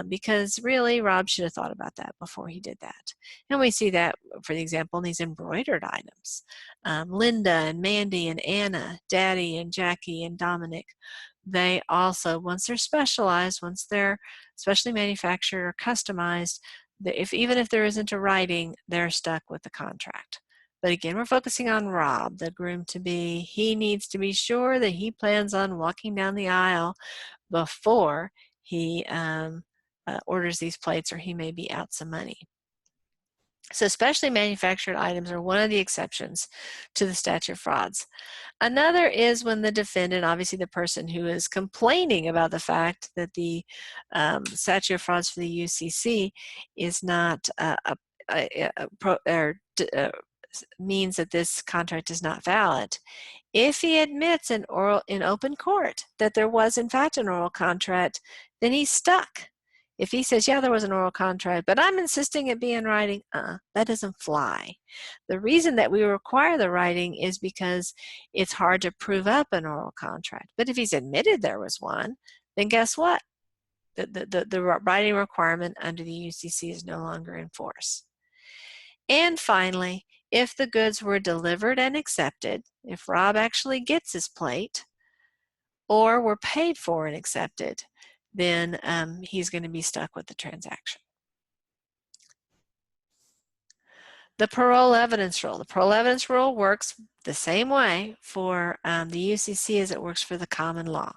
Because really, Rob should have thought about that before he did that. And we see that, for example, in these embroidered items. Linda and Mandy and Anna, Daddy and Jackie and Dominic, they also, once they're specialized, once they're specially manufactured or customized, even if there isn't a writing, they're stuck with the contract. But again, we're focusing on Rob, the groom-to-be. He needs to be sure that he plans on walking down the aisle before he orders these plates, or he may be out some money. So especially manufactured items are one of the exceptions to the statute of frauds. Another is when the defendant, obviously the person who is complaining about the fact that the statute of frauds for the UCC is not means that this contract is not valid. If he admits in open court that there was in fact an oral contract, then he's stuck. If he says, yeah, there was an oral contract, but I'm insisting it be in writing, that doesn't fly. The reason that we require the writing is because it's hard to prove up an oral contract. But if he's admitted there was one, then guess what? The writing requirement under the UCC is no longer in force. And finally, if the goods were delivered and accepted, if Rob actually gets his plate, or were paid for and accepted, then he's going to be stuck with the transaction. The parole evidence rule. The parole evidence rule works the same way for the UCC as it works for the common law.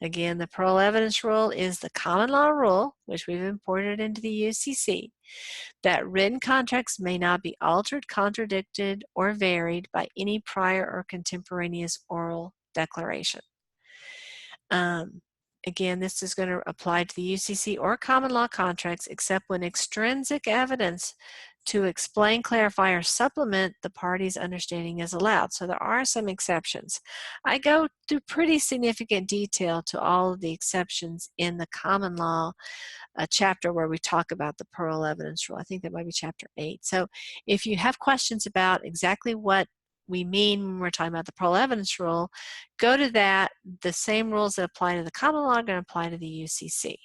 Again, the parole evidence rule is the common law rule, which we've imported into the UCC, that written contracts may not be altered, contradicted, or varied by any prior or contemporaneous oral declaration. Again, this is going to apply to the UCC or common law contracts except when extrinsic evidence to explain, clarify, or supplement the party's understanding is allowed. So there are some exceptions. I go through pretty significant detail to all of the exceptions in the common law chapter where we talk about the parole evidence rule. I think that might be chapter 8. So if you have questions about exactly what we mean when we're talking about the parole evidence rule, go to that. The same rules that apply to the common law are going to apply to the UCC.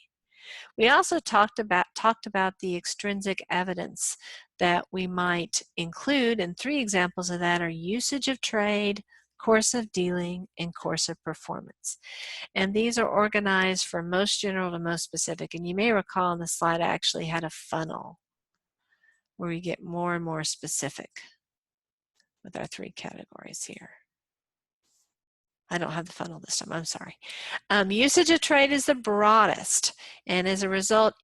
We also talked about the extrinsic evidence that we might include, and 3 examples of that are usage of trade, course of dealing, and course of performance. And these are organized from most general to most specific. And you may recall on the slide I actually had a funnel where we get more and more specific with our 3 categories here. I don't have the funnel this time, I'm sorry. Usage of trade is the broadest, and as a result,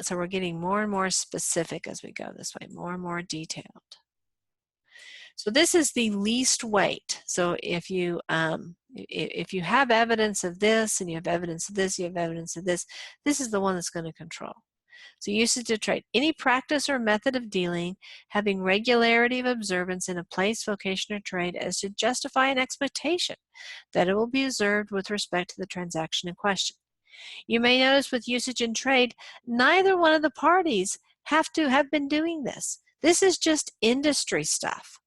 so we're getting more and more specific as we go this way, more and more detailed. So this is the least weight. So if you have evidence of this, and you have evidence of this, you have evidence of this, this is the one that's going to control. So usage of trade, any practice or method of dealing having regularity of observance in a place, vocation, or trade as to justify an expectation that it will be observed with respect to the transaction in question. You may notice with usage in trade, neither one of the parties have to have been doing this. This is just industry stuff.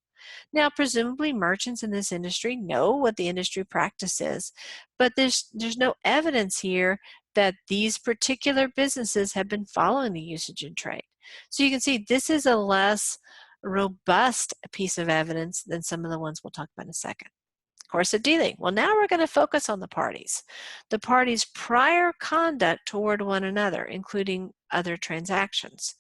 Now, presumably merchants in this industry know what the industry practice is, but there's no evidence here that these particular businesses have been following the usage in trade. So you can see this is a less robust piece of evidence than some of the ones we'll talk about in a second. Course of dealing. Well, now we're going to focus on the parties' prior conduct toward one another, including other transactions.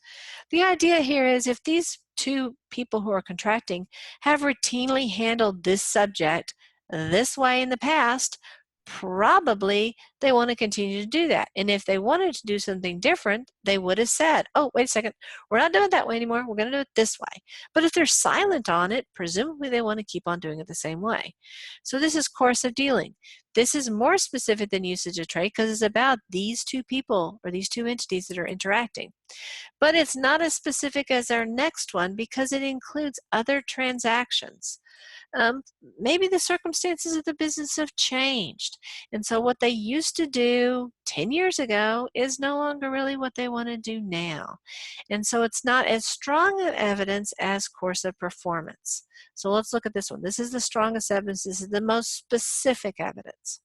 The idea here is if these 2 people who are contracting have routinely handled this subject this way in the past, probably they want to continue to do that. And if they wanted to do something different, they would have said, oh, wait a second, we're not doing it that way anymore, we're going to do it this way. But if they're silent on it, presumably they want to keep on doing it the same way. So this is course of dealing. This is more specific than usage of trade because it's about these 2 people or these 2 entities that are interacting. But it's not as specific as our next one because it includes other transactions. Maybe the circumstances of the business have changed. And so what they used to do 10 years ago is no longer really what they want to do now. And so it's not as strong of evidence as course of performance. So let's look at this one. This is the strongest evidence. This is the most specific evidence.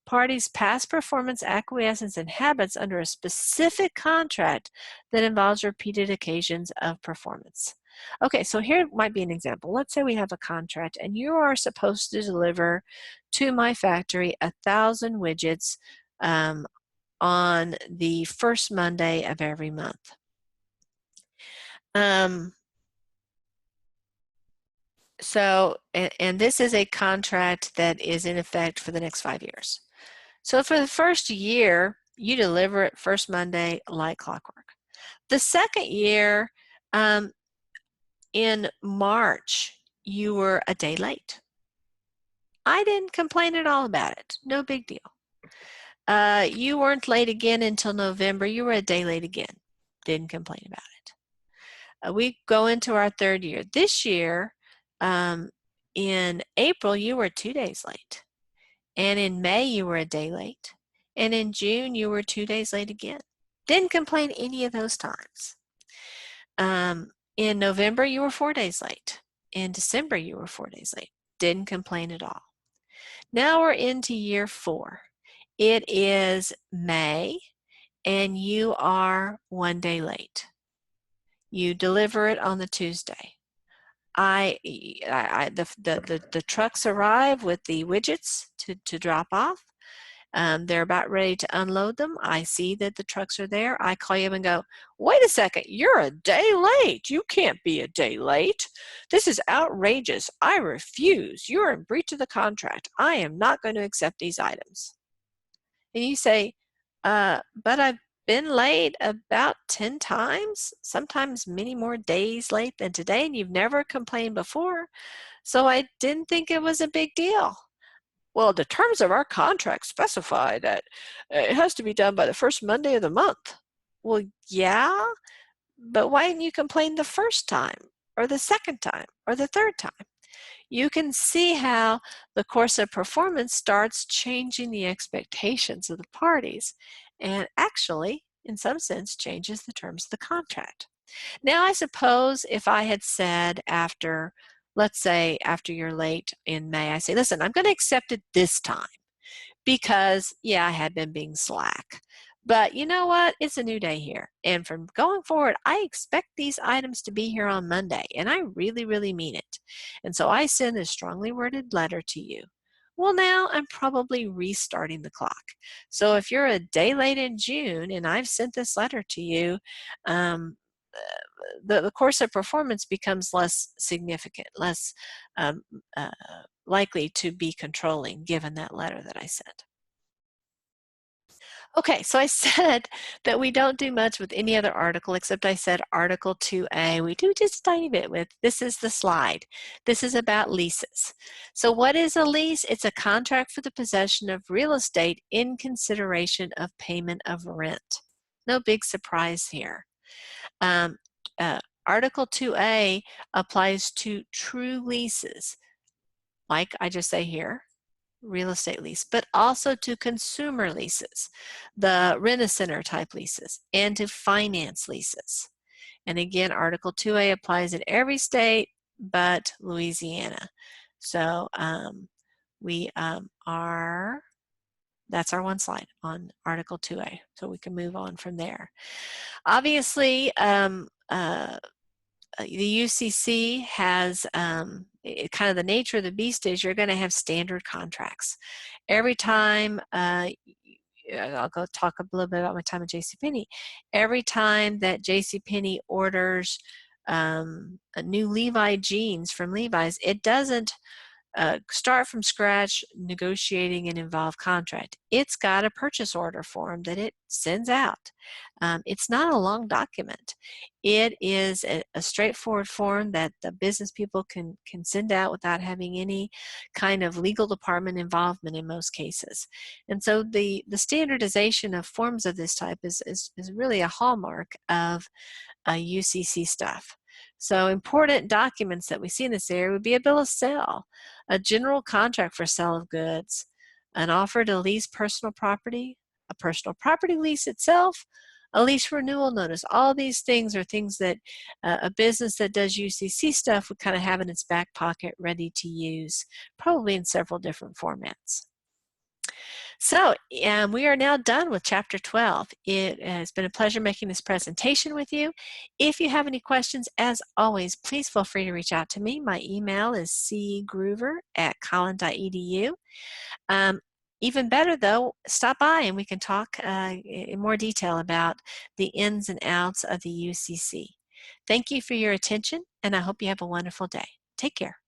Parties' past performance, acquiescence, and habits under a specific contract that involves repeated occasions of performance. Okay, so here might be an example. Let's say we have a contract and you are supposed to deliver to my factory 1,000 widgets on the first Monday of every month. And this is a contract that is in effect for the next 5 years. So for the first year, you deliver it first Monday like clockwork. The second year, in March, you were a day late. I didn't complain at all about it. No big deal. You weren't late again until November. You were a day late again. Didn't complain about it. We go into our third year. This year, in April, you were 2 days late. And in May, you were a day late. And in June, you were 2 days late again. Didn't complain any of those times. In November, you were 4 days late. In December, you were 4 days late. Didn't complain at all. Now we're into year 4. It is May, and you are 1 day late. You deliver it on the Tuesday. The trucks arrive with the widgets to drop off. They're about ready to unload them. I see that the trucks are there. I call you up and go, wait a second, you're a day late. You can't be a day late. This is outrageous. I refuse. You're in breach of the contract. I am not going to accept these items. And you say, but I've been late about 10 times, sometimes many more days late than today, and you've never complained before. So I didn't think it was a big deal. Well, the terms of our contract specify that it has to be done by the first Monday of the month. Well, yeah, but why didn't you complain the first time or the second time or the third time? You can see how the course of performance starts changing the expectations of the parties and actually, in some sense, changes the terms of the contract. Now, I suppose if I had said after, let's say after you're late in May, I say, listen, I'm going to accept it this time because, yeah, I had been being slack. But you know what? It's a new day here. And from going forward, I expect these items to be here on Monday. And I really, really mean it. And so I send a strongly worded letter to you. Well, now I'm probably restarting the clock. So if you're a day late in June and I've sent this letter to you, the course of performance becomes less significant, less likely to be controlling given that letter that I sent. Okay, so I said that we don't do much with any other article except I said Article 2A. We do just a tiny bit with, this is the slide. This is about leases. So what is a lease? It's a contract for the possession of real estate in consideration of payment of rent. No big surprise here. Article 2A applies to true leases, like I just say here, real estate lease, but also to consumer leases, the rent-a-center type leases, and to finance leases. And again, Article 2A applies in every state but Louisiana. So that's our one slide on Article 2A. So we can move on from there. Obviously, the UCC has kind of the nature of the beast is you're going to have standard contracts. Every time, I'll go talk a little bit about my time at JCPenney. Every time that JCPenney orders new Levi jeans from Levi's, it doesn't start from scratch negotiating an involved contract. It's got a purchase order form that it sends out. It's not a long document. It is a straightforward form that the business people can send out without having any kind of legal department involvement in most cases. And so the standardization of forms of this type is really a hallmark of UCC stuff. So important documents that we see in this area would be a bill of sale, a general contract for sale of goods, an offer to lease personal property, a personal property lease itself, a lease renewal notice. All these things are things that a business that does UCC stuff would kind of have in its back pocket ready to use, probably in several different formats. So we are now done with Chapter 12. It has been a pleasure making this presentation with you. If you have any questions, as always, please feel free to reach out to me. My email is cgroover@collin.edu. Even better, though, stop by and we can talk in more detail about the ins and outs of the UCC. Thank you for your attention, and I hope you have a wonderful day. Take care.